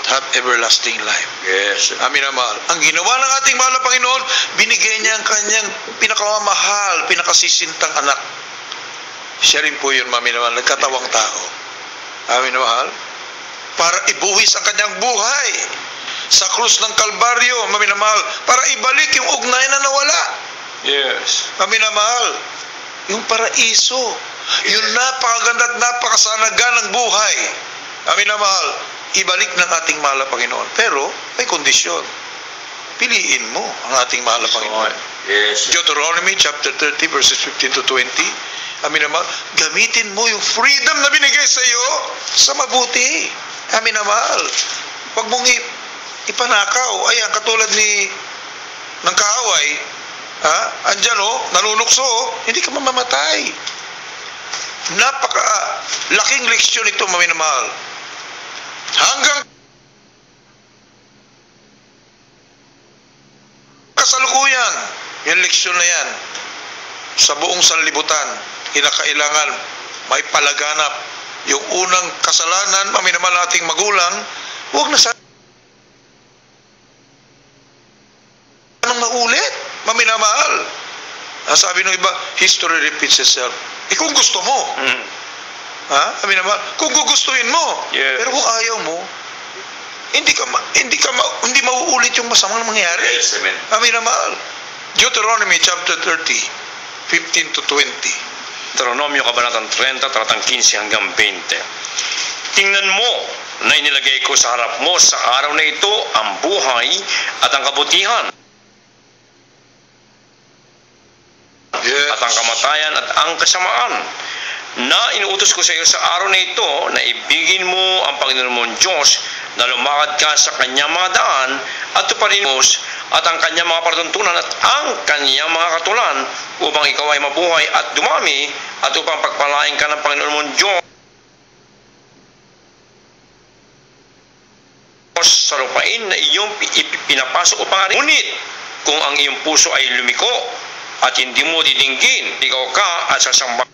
have everlasting life. Yes. Amin na mahal. Ang ginawa ng ating mahal na Panginoon, binigay niya ang kanyang pinakamamahal, pinakasisintang anak. Siya rin po yun, mami naman, nagkatawang tao. Amin na mahal. Para ibuhis ang kanyang buhay sa krus ng Kalbaryo, mami na mahal, para ibalik yung ugnay na nawala. Yes. Amin na mahal. Yung paraiso, yung napakaganda at napakasanagan ng buhay. Amin na mahal. Ibalik ng ating mahal na Panginoon. Pero, may kondisyon. Piliin mo ang ating mahal na Panginoon. Yes. Deuteronomy chapter 30 verses 15 to 20. Amin naman, gamitin mo yung freedom na binigay sa iyo sa mabuti. Amin na mahal. Huwag mong ipanakaw. Ayan, katulad ng kaaway, andyan nanunukso, hindi ka mamamatay. Laking leksyon ito, amin na mahal. Hanggang kasalukuyan, yung leksyon na yan, sa buong sanlibutan, kinakailangan may palaganap. Yung unang kasalanan, naman nating magulang, huwag na sana anong maulit, maminamahal. Sabi ng iba, history repeats itself. Kung gusto mo, kung gugustuhin mo, yes. Pero kung ayaw mo, hindi mauulit yung masamang mangyari. Yes, amen. Amin na mahal. Deuteronomy chapter 30, 15 to 20. Deuteronomio Kabanatang 30, talatang 15 hanggang 20. Tingnan mo na inilagay ko sa harap mo sa araw na ito ang buhay at ang kabutihan. Yes. kamatayan at ang kasamaan. Na inuutos ko sa iyo sa araw na ito na ibigin mo ang Panginoon mong Diyos, na lumakad ka sa kanyang mga daan at tuparin mo at ang kanyang mga patuntunan at ang kanyang mga katulan, upang ikaw ay mabuhay at dumami, at upang pagpalain ka ng Panginoon mong Diyos sa lupain na iyong pinapasok upang arin. Ngunit kung ang iyong puso ay lumiko at hindi mo didinggin, ikaw ka at sasamba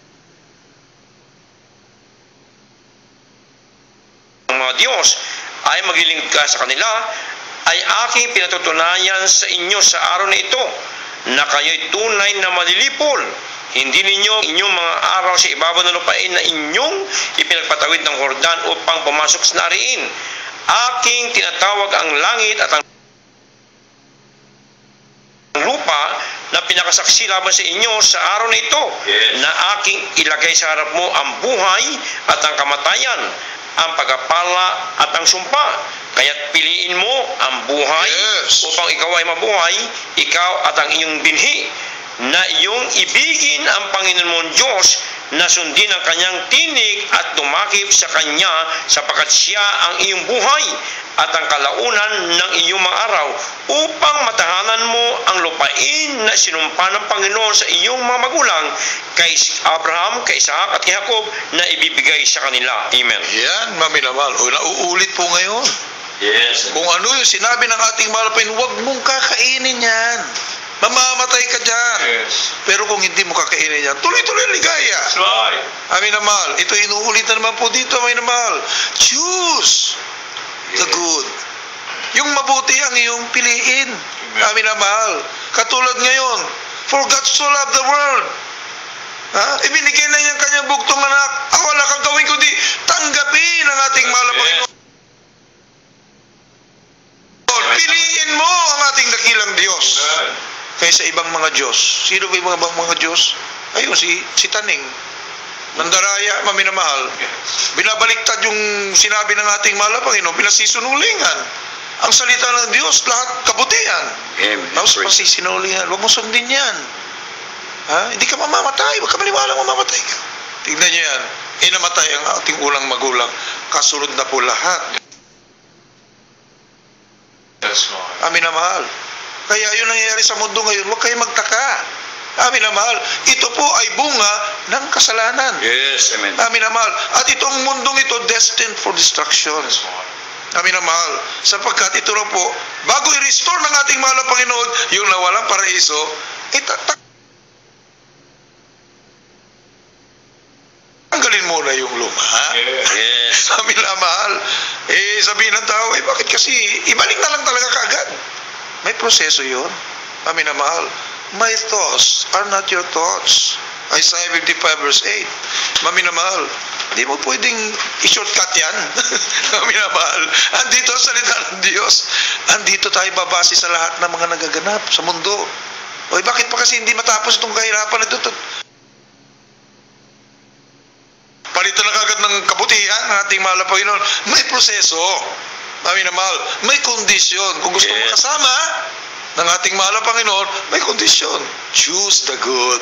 ng mga Diyos ay magilingkod ka sa kanila, ay aking pinatutunayan sa inyo sa araw na ito, na kayo'y tunay na malilipol. Hindi ninyo inyong mga araw sa ibabaw ng lupain na inyong ipinagpatawid ng Hordan upang pumasok sa nariin. Aking tinatawag ang langit at ang lupa na pinakasaksi laban sa inyo sa araw na ito, na aking ilagay sa harap mo ang buhay at ang kamatayan, ang pagpapala at ang sumpa. Kaya't piliin mo ang buhay upang ikaw ay mabuhay, ikaw at ang iyong binhi, na iyong ibigin ang Panginoon mong Diyos, na sundin ang kanyang tinig at tumakip sa kanya, sapagkat siya ang iyong buhay at ang kalaunan ng iyong mga araw, upang matahanan mo ang lupain na sinumpa ng Panginoon sa iyong mga magulang, kay Abraham, kay Isaac at kay Jacob, na ibibigay sa kanila. Amen. Yan, maminamahal. O, nauulit po ngayon. Yes. Kung ano yung sinabi ng ating mahal na Panginoon, huwag mong kakainin yan. Mamamatay ka dyan. Yes. Pero kung hindi mo kakainin yan, tuloy-tuloy ligaya. That's right. Amin na mahal. Ito inuulit na naman po dito, amin na mahal. Choose the good. Yung mabuti ang iyong piliin. Amin na mahal. Katulad ngayon, for God so loved the world. Ibinigay na niyang kanyang buktong anak. Wala kang gawin kundi tanggapin ang ating mahal na Panginoon. Piliin mo ang ating dakilang Diyos kaysa ibang mga Diyos. Sino ba yung mga Diyos? Ayun, si Taning. Nandaraya, maminamahal. Binabaliktad yung sinabi ng ating mahal na Panginoon, pinasisinungalingan. Ang salita ng Diyos, lahat kabutihan. Tapos pasisinungalingan. Huwag mo sundin yan. Hindi ka mamamatay. Huwag ka maniwala mamamatay ka. Tignan niyo yan. Inamatay ang ating unang magulang. Kasunod na po lahat. Amin na mahal. Kaya yun nangyayari sa mundo ngayon, huwag kayo magtaka. Amin na mahal. Ito po ay bunga ng kasalanan. Yes, amen. Amin na mahal. At itong mundong ito, destined for destruction. Amin na mahal. Sapagkat ito na po, bago i-restore ng ating mahal na Panginoon, yung nawalang paraiso, tanggalin muna yung luma. Yes. Amin na mahal. Sabihin ng tao, bakit kasi ibalik na lang talaga kaagad? May proseso yun. Amin na mahal. My thoughts are not your thoughts. Isaiah 55 verse 8. Mami na mahal, hindi mo pwedeng i-shortcut yan. Mami na mahal, andito ang salita ng Diyos. Andito tayo babase sa lahat ng mga nagaganap sa mundo. Bakit pa kasi hindi matapos itong kahirapan na ito? Palitan na kagad ng kabutihan ng ating mahal na Panginoon. May proseso. Mami na mahal, may kondisyon. Kung gusto mo kasama ng ating mahal na Panginoon, may kondisyon. Choose the good.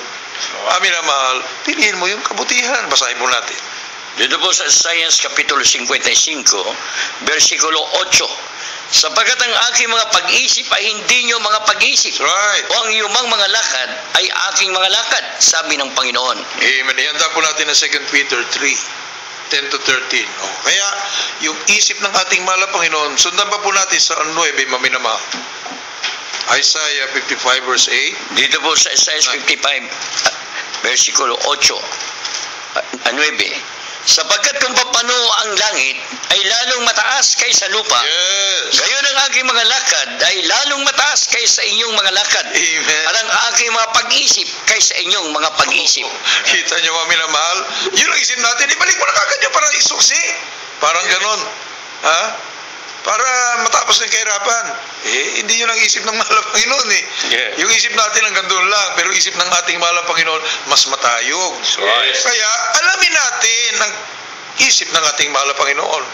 Amin na mahal, piliin mo yung kabutihan. Basahin mo natin. Dito po sa Isaiah Kapitulo 55, versikulo 8. Sapagkat ang aking mga pag-isip ay hindi nyo mga pag-isip. Right. O ang iyumang mga lakad ay aking mga lakad, sabi ng Panginoon. Amen. Ihanda po natin ang 2 Peter 3, 10 to 13. Kaya, yung isip ng ating mahal na Panginoon, sundan pa po natin sa 9, maminamahal. Isaiah 55 verse 8. Dito po sa Isaiah 55, versikulo 8, 9. Sapagkat kung papano ang langit ay lalong mataas kaysa lupa, gayon ang aking mga lakad ay lalong mataas kaysa inyong mga lakad. Amen. At ang aking mga pag-isip kaysa inyong mga pag-isip. Kita nyo kami na mahal. Yun ang isip natin. Ibalik mo na kagad yun para isuksi. Parang ganon. Para matapos ng kahirapan. Hindi yun ang isip ng mahal na Panginoon Yung isip natin hanggang doon lang, pero isip ng ating mahal na Panginoon, mas matayog. Kaya, alamin natin ang isip ng ating mahal na Panginoon.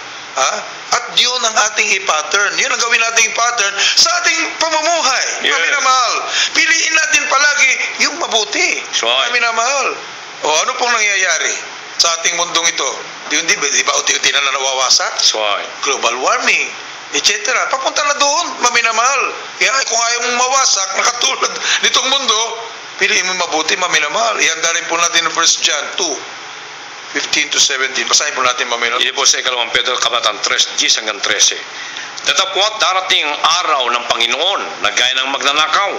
At At yun ang ating i-pattern. Yun ang gawin nating pattern sa ating pamumuhay. Yes. Kami na mahal. Piliin natin palagi yung mabuti. Right. Kami na mahal. O ano pong nangyayari sa ating mundong ito? Di ba unti-unti na nawawasak? That's right. Global warming, etc. Papunta na doon, maminamahal. Kaya kung ayaw mong mawasak, nakatulad nitong mundo, piliin mo mabuti, maminamahal. Ihanda rin po natin ng 1 John 2, 15 to 17. Basahin po natin maminamahal. Hindi po sa ikalawang Pedro, kabanatang 3, 10 hanggang 13. Datapwat darating ang araw ng Panginoon na gaya ng magnanakaw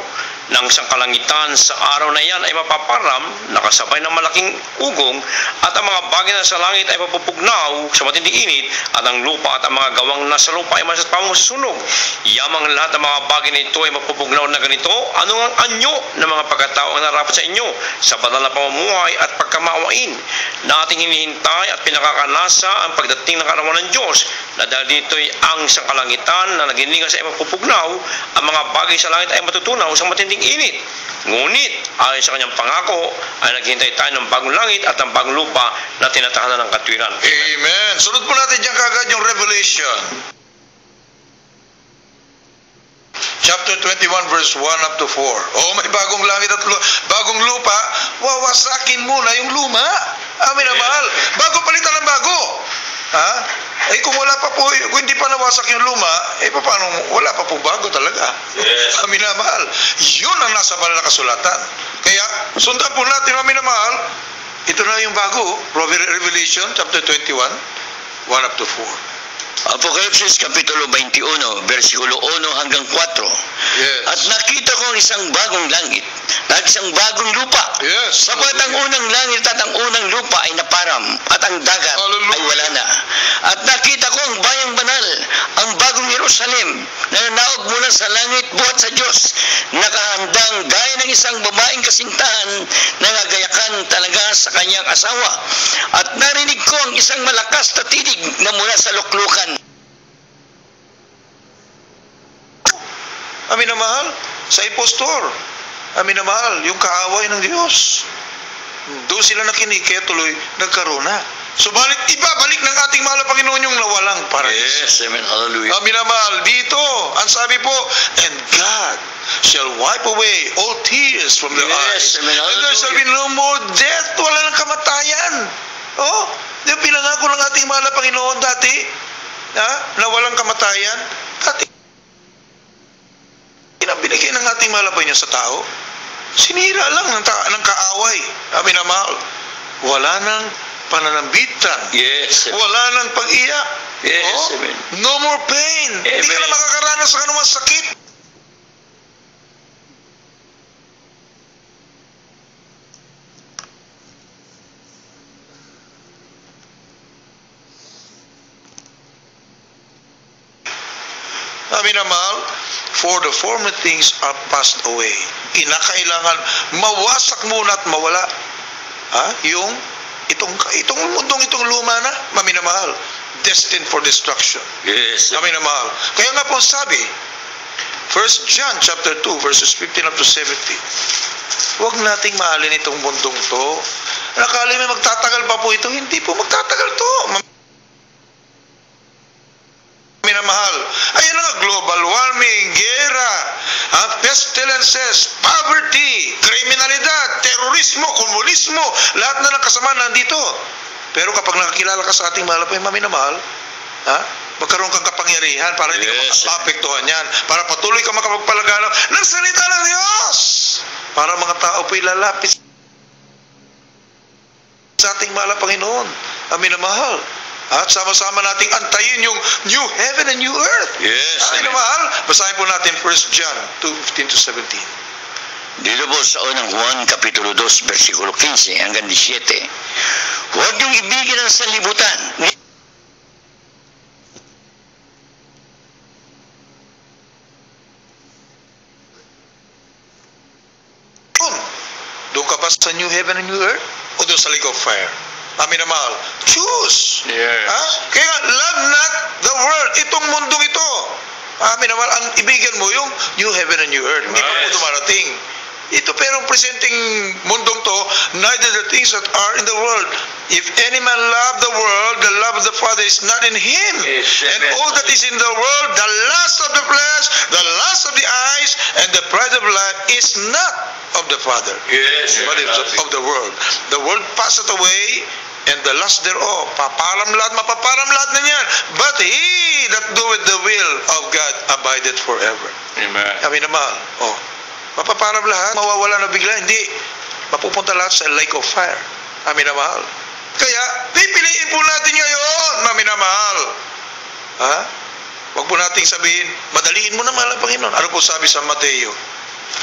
ng isang kalangitan sa araw na yan ay mapaparam, nakasabay ng malaking ugong, at ang mga bagay na sa langit ay mapupugnaw sa matinding init, at ang lupa at ang mga gawang nasa lupa ay masusunog. Yamang lahat ng mga bagay na ito ay mapupugnaw na ganito. Ano ang anyo ng mga pagkatao ang narapat sa inyo sa banal na pamumuhay at pagkamaawain na ating hinihintay at pinakakanasa ang pagdating ng kaarawan ng Diyos, na dahil dito'y ang isang kalangitan na naginilingan sa mapupugnaw, ang mga bagay sa langit ay matutunaw sa matinding init. Ngunit ayon sa kanyang pangako ay naghihintay tayo ng bagong langit at ng bagong lupa na tinatahanan ng katwiran. Amen. Sunod po natin dyan kagad yung Revelation. Chapter 21 verse 1 up to 4. Oh, may bagong langit at bagong lupa. Wawasakin muna yung luma. Amin na mahal. Bago palitan ng bago. Ha? Eh kung wala pa po, kung hindi pa nawasak yung luma, eh paano, wala pa po bago talaga. Yes. Amin na mahal. Yun ang nasa banal na kasulatan. Kaya, sundan po natin, amin na mahal. Ito na yung bago. Revelation chapter 21, 1 up to 4. Apokalipsis Kapitulo 21, versikulo 1 hanggang 4. Yes. At nakita ko ang isang bagong langit at isang bagong lupa. Yes. Sapat ang unang langit at ang unang lupa ay naparam, at ang dagat Hallelujah. ay wala na. At nakita ko ang bayang banal, ang bagong Jerusalem, na nanaog mula sa langit buhat sa Diyos, nakahandang gaya ng isang babaeng kasintahan na nagayakan talaga sa kanyang asawa. At narinig ko ang isang malakas na tinig na mula sa luklukan. Amin na mahal, sa impostor. Amin na mahal, yung kaaway ng Diyos. Doon sila nakinig, kaya tuloy nagkaroon na. Subalit, ibabalik ng ating mahal na Panginoon yung nawalang paraiso. Yes, amen, hallelujah. Amin na mahal, dito, ang sabi po, and God shall wipe away all tears from their eyes. Yes, amen, And there shall be no more death. Wala ng kamatayan. Oh, di ba pinangako ng ating mahal na Panginoon dati, na walang kamatayan? Dati, binigay ng ating mahal na Panginoon sa tao, sinira lang ng kaaway. Amin na mahal, wala nang pananambitan. Yes, amen. Wala nang pag-iyak. Yes, amen. No more pain. Hindi ka Amen. na makakaranas ng anumang sakit. Amin na mahal, for the former things are passed away. Kinakailangan mawasak muna at mawala. Yung itong mundong itong luma na, amin na mahal, destined for destruction. Yes, Amin na mahal. Kaya nga po sabi, 1 John chapter 2 verses 15 up to 17. Huwag nating mahalin itong mundong to. Nakala may magtatagal pa po ito. Hindi po magtatagal to. Amin na mahal. Ayan na nga, global warming, gera, pestilences, poverty, kriminalidad, terorismo, komunismo, lahat na ng kasamaan nandito. Pero kapag nakakilala ka sa ating mahal po, amin na mahal, magkaroon kang kapangyarihan para hindi ka makapektuhan yan, para patuloy ka makapagpalaganap ng salita ng Diyos, para mga tao po'y lalapit sa ating mahal na Panginoon. Amin na mahal. At sama-sama nating antayin yung new heaven and new earth. Yes, Amin na amen. mahal. Basahin po natin 1 John 2:15 to 17. Dito po sa unang Juan Kapitulo 2, versikulo 15 hanggang 17. Huwag niyong ibigin ang sanlibutan. Doon ka ba sa new heaven and new earth? O doon sa lake of fire? Amin na mahal. Choose. Yes. Kaya nga, love not the world. Itong mundong ito. Amin na mahal. Ang ibigan mo yung new heaven and new earth. Hindi pa po Yes. dumarating. Ito pero presenting mundong to, neither the things that are in the world If any man love the world, the love of the Father is not in him. And all that is in the world, the lust of the flesh, the lust of the eyes, and the pride of life is not of the Father, but is of the world. The world passeth away, and the lust thereof, mapaparam lahat na yan. But he that doeth the will of God abideth forever. Amen. Kami naman, mapaparam lahat, mawawala na bigla, hindi. Mapupunta lahat sa lake of fire. Amin na mahal. Kaya, pipiliin po natin ngayon, mami na mahal. Ha? Huwag po nating sabihin, madaliin mo na mahal ang Panginoon. Ano po sabi sa Mateo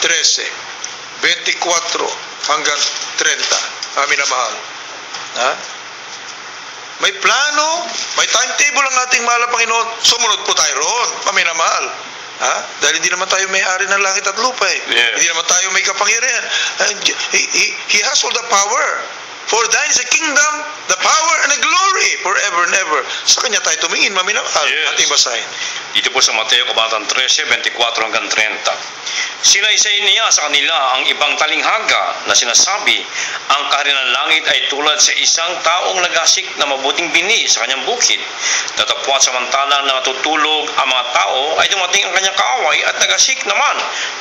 13:24 hanggang 30? Amin na mahal. Ha? May plano, may timetable ang ating mahal ang Panginoon. Sumunod po tayo roon, mami na mahal. Ha? Dahil hindi naman tayo may-ari ng langit at lupa eh. Yeah. Hindi naman tayo may kapangyarihan. He has all the power. For thine is the kingdom, the power, and the glory forever and ever. Sa Kanya tayo tumingin, maminamahal. Yes. Ating basahin. Dito po sa Mateo, Kabanatang 13, 24 hanggang 30. Sinaysay niya sa kanila ang ibang talinghaga na sinasabi, ang kaharian ng langit ay tulad sa isang taong nagasik na mabuting bini sa kanyang bukid. Tatapwat samantalang natutulog ang mga tao, ay dumating ang kanyang kaaway at nagasik naman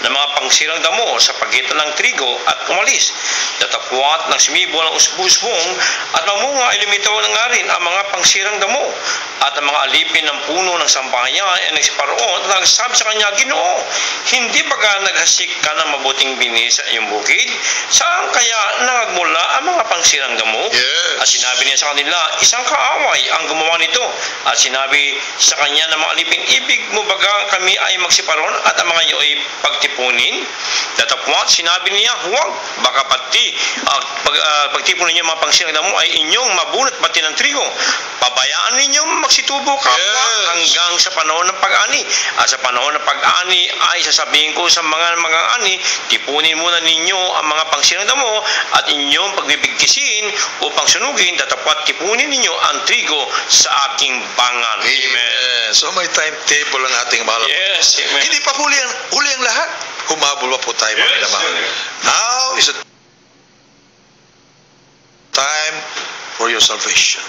ng mga pangsirang damo sa pagitan ng trigo at umalis. Tatapwat ng sumibol ang usbong at mamunga ay lumitaw na nga rin ang mga pangsirang damo at ang mga alipin ng puno ng sampayan ay nagsiparoon at nagsasabi sa kanya, Ginoo, hindi ba naghasik ka ng mabuting bini sa iyong bukid? Saan kaya nagmula ang mga pangsirang damo? Yes. At sinabi niya sa kanila, isang kaaway ang gumawa nito. At sinabi sa kanya ng mga alipin, ibig mo baga kami ay magsiparon at ang mga iyo ay pagtipunin? Datapwat, sinabi niya, huwag, baka pati pagtipunin niyo mga pangsirang damo ay inyong mabunot pati ng trigo. Pabayaan ninyo magsitubo kapwa hanggang sa panahon ng pag-ani. At sa panahon ng pag-ani ay sasabihin ko sa mga ani, tipunin muna ninyo ang mga pangsirang damo at inyong pagbibigkisin upang sunugin, datapwat tipunin ninyo ang trigo sa aking bangal. Amen. So may timetable ang ating mahal. Yes, amen. Hindi pa huli ang lahat. Humabol pa po tayo, mga naman. Now is a time for your salvation.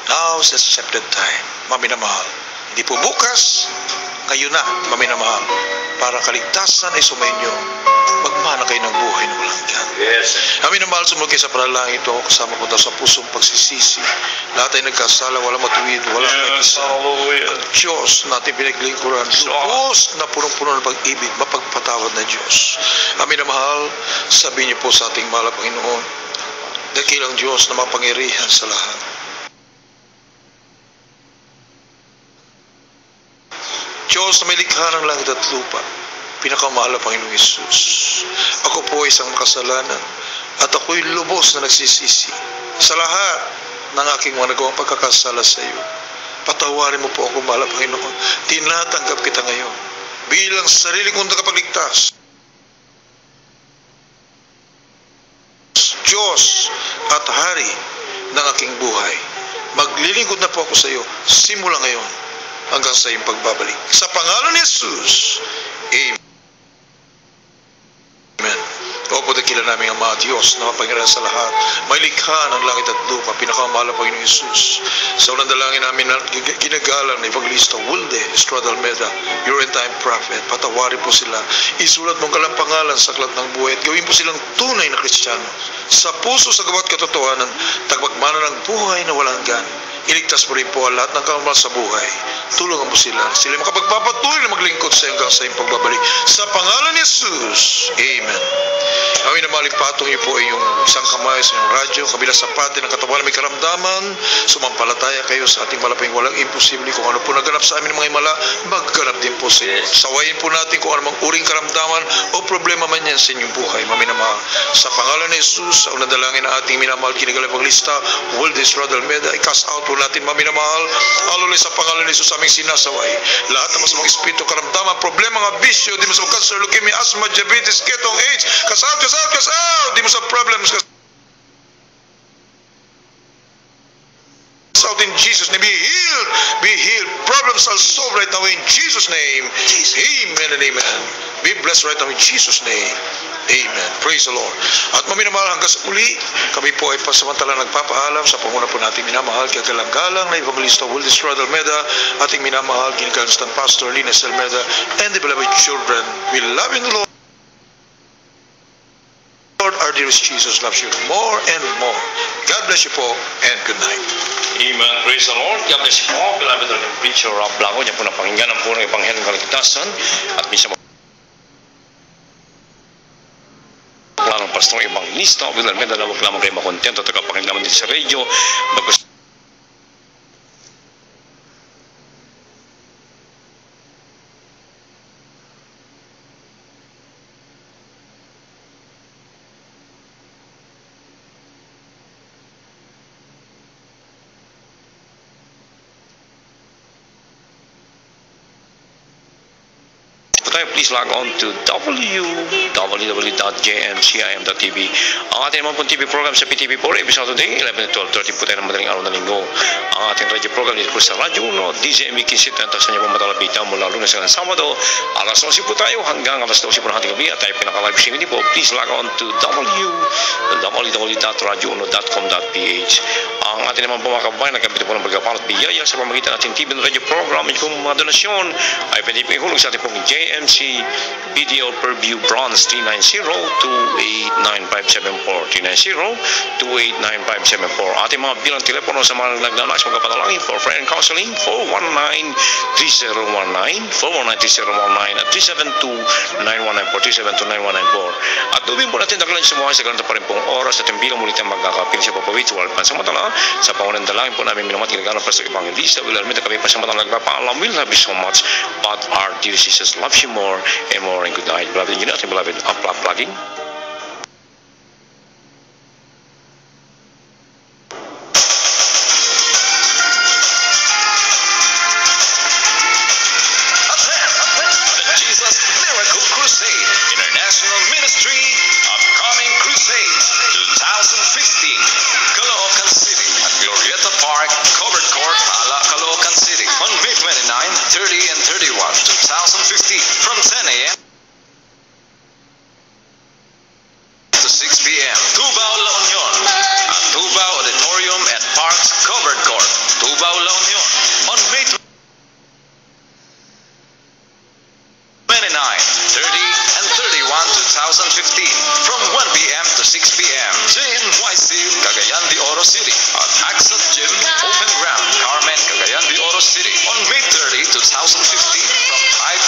Now is the accepted time, mami na mahal. Hindi po bukas, ngayon na, mami na mahal. Para kaligtasan ay sumainyo, magmana kayo ng buhay na walang hanggan. Yes. Amin na mahal, sumunod kayo sa panalangin ito, kasama ko daw sa pusong pagsisisi. Lahat ay nagkasala, walang matuwid, walang nag-isa. Ang Diyos natin pinaglingkuran, lubos na punong-puno ng pag-ibig, mapagpatawad na Diyos. Amin na mahal, sabihin niyo po sa ating mahal na Panginoon, dakilang Diyos na mapangyarihan sa lahat. Diyos na may likha ng langit at lupa, pinakamahal na Panginoong Isus. Ako po ay isang makasalanan at ako'y lubos na nagsisisi sa lahat ng aking mga nagawang pagkakasala sa iyo. Patawarin mo po ako, mahal na Panginoon. Tinatanggap kita ngayon bilang sarili kong tagapagligtas. Diyos at Hari ng aking buhay. Maglilingkod na po ako sa iyo simula ngayon hanggang sa iyong pagbabalik. Sa pangalan ni Jesus, Amen. Opo, dakilan namin ang mga Diyos na mapangyarihan sa lahat. May likha ng langit at lupa, pinakamahal na Panginoong Isus. Sa unang dalangin namin na ginagalang na Evangelista Wilde Estrada Almeida, your end-time prophet, patawarin po sila. Isulat mong kalampangalan sa aklat ng buhay at gawin po silang tunay na Kristiyano. Sa puso, sa gawat katotohanan, tagpagmana ng buhay na walang hanggan. Iligtas mo rin po ang lahat ng kamal sa buhay. Tulungan mo sila. Sila makapagpapatuloy na maglingkod sa hanggang sa iyong pagbabalik. Sa pangalan ni Jesus, Amen. Kami na malipatong niyo po ay yung isang kamay sa inyong radyo, kabila sa pati ng katawan na may karamdaman, sumampalataya kayo sa ating malaping walang imposible. Kung ano po naganap sa amin ng mga himala, magganap din po sa inyo. Sawayin po natin kung anumang uring karamdaman o problema man yan sa inyong buhay. Maminamahal. Sa pangalan ni Jesus, sa unang dalangin na ating minamahal, kinigalang Evangelista Wilde Estrada Almeida, ay cast out po natin, maminamahal, alulay sa pangalan ni Jesus aming sinasaway. Lahat ng masamang espiritu, karamdaman, problema, mga bisyo, di mo sa cancer, leukemia, asthma, diabetes, ketong, AIDS, cast out, di mo sa problems, out in Jesus' name. Be healed. Problems are solved right now in Jesus' name. Amen and amen. Be blessed right now in Jesus' name. Amen. Praise the Lord. At maminamahal hanggang sa uli, kami po ay pasamantala nagpapaalam sa panguna po nating minamahal kagalang-galang na Evangelista Wildis Rod Almeda, ating minamahal Ginikanstan Pastor Lines Almeda, and the beloved children. We love you in the Lord. Lord, our dearest Jesus loves you more and more. God bless you po, and good night. Amen. Praise the Lord. God bless you po. Beloved preacher Rob Blanco, niya po napakinggan ang punong Ebanghelyo ng Kaligtasan at minsan ng Pastor Evangelista Will Almeda na wag lamang kayo makontento at kapakinggan din sa radio. Please log on to www.jmcim.tv. Ang ating naman pong TV program sa PTV4, episode today, 11 to 12:30 po tayo ng madaling araw na linggo. Ang ating radio program dito po sa Radyo 1, DZME Kinsit, na sa inyo pong matalapitan mula Lunes hanggang Sabado. Alas 11 po tayo hanggang alas 12 po ng ating gabi at tayo pinaka-live streaming din po. Please log on to www.radio1.com.ph. Ang ating naman po mga kababayan, nagkabito po ng pagkapalat biyaya sa pamagitan natin TV and radio program. Yung kung mga donasyon ay pwede po ihulog sa ating pong JMC BDO Purview Bronze 390-289-574 ating mga bilang telepono sa mga naglalais magkapatalangin for prayer and counseling 419-3019 419-3019 at 372-919-4 at tubing po natin naglalais sa mga sa ganito pa rin pong oras at yung bilang muli tayong magkakapil sa papawit sa walang pansamantala sa pangunan dalangin po namin minamati nagano para sa Evangelista Will Almeda kami pansamantala nagpapaalam. We love you so much but our dear Jesus loves you more and more, and good night, beloved. You know, beloved, plugging. Jesus Miracle Crusade International Ministry Upcoming Crusades 2015 Caloocan City at Glorieta Park Covered Court, Ala, Caloocan City on May 29, 30 and 31, 2015 from 10 a.m. to 6 p.m. Tubao, La Union at Tubao Auditorium and Parks Covered Court, Tubao, La Union on May 29, 30, and 31, 2015 from 1 p.m. to 6 p.m. JNYC, Cagayan de Oro City at Axel Gym, Open Ground, Carmen, Cagayan de Oro City on May 30, 2015 from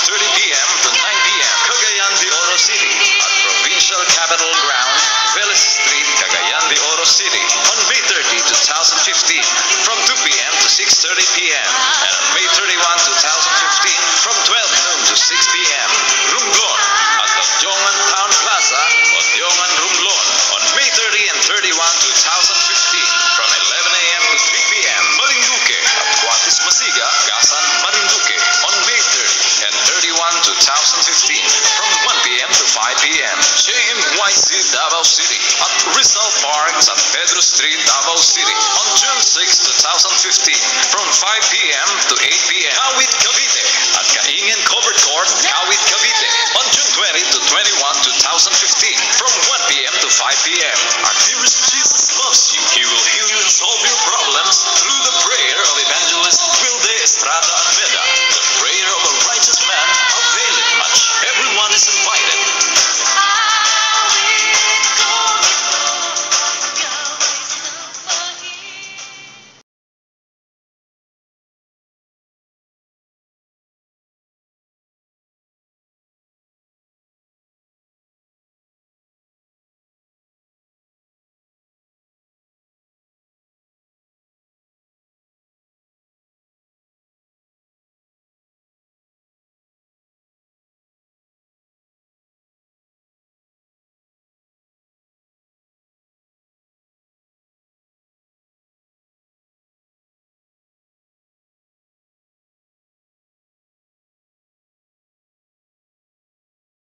5:30 p.m. to 9 p.m. Cagayan de Oro City at Provincial Capitol Ground, Vélez Street, Cagayan de Oro City on May 30, 2015 from 2 p.m. to 6:30 p.m. and on May 31, 2015 from 12 noon to 6 p.m. Romblon at Lagjongan Town Plaza, Lagjongan Romblon on May 30 and 31, 2015 from 11 a.m. to 3 p.m. Marinduque at Cuatis Masiga, Gasan, Marinduque on May 30 and 31, 2015 from 1 p.m. to 5 p.m. JMYC Davao City at Rizal Park, San Pedro Street, Davao City on June 6, 2015 from 5 p.m. to 8 p.m. Kawit, Cavite